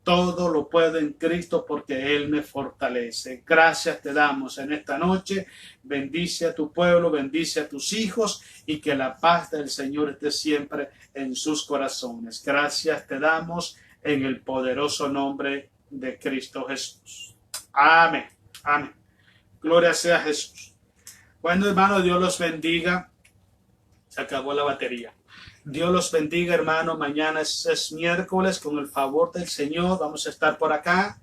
todo lo puedo en Cristo porque Él me fortalece. Gracias te damos en esta noche. Bendice a tu pueblo, bendice a tus hijos y que la paz del Señor esté siempre en sus corazones. Gracias te damos en el poderoso nombre de Cristo Jesús. Amén. Amén. Gloria sea a Jesús. Bueno, hermano, Dios los bendiga. Se acabó la batería. Dios los bendiga, hermano. Mañana es miércoles. Con el favor del Señor vamos a estar por acá.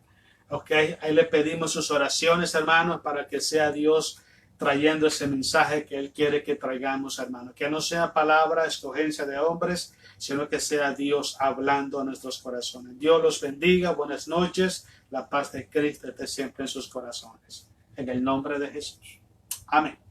Ok, ahí le pedimos sus oraciones, hermanos, para que sea Dios trayendo ese mensaje que Él quiere que traigamos, hermano. Que no sea palabra, escogencia de hombres, sino que sea Dios hablando a nuestros corazones. Dios los bendiga. Buenas noches. La paz de Cristo esté siempre en sus corazones. En el nombre de Jesús. Amén.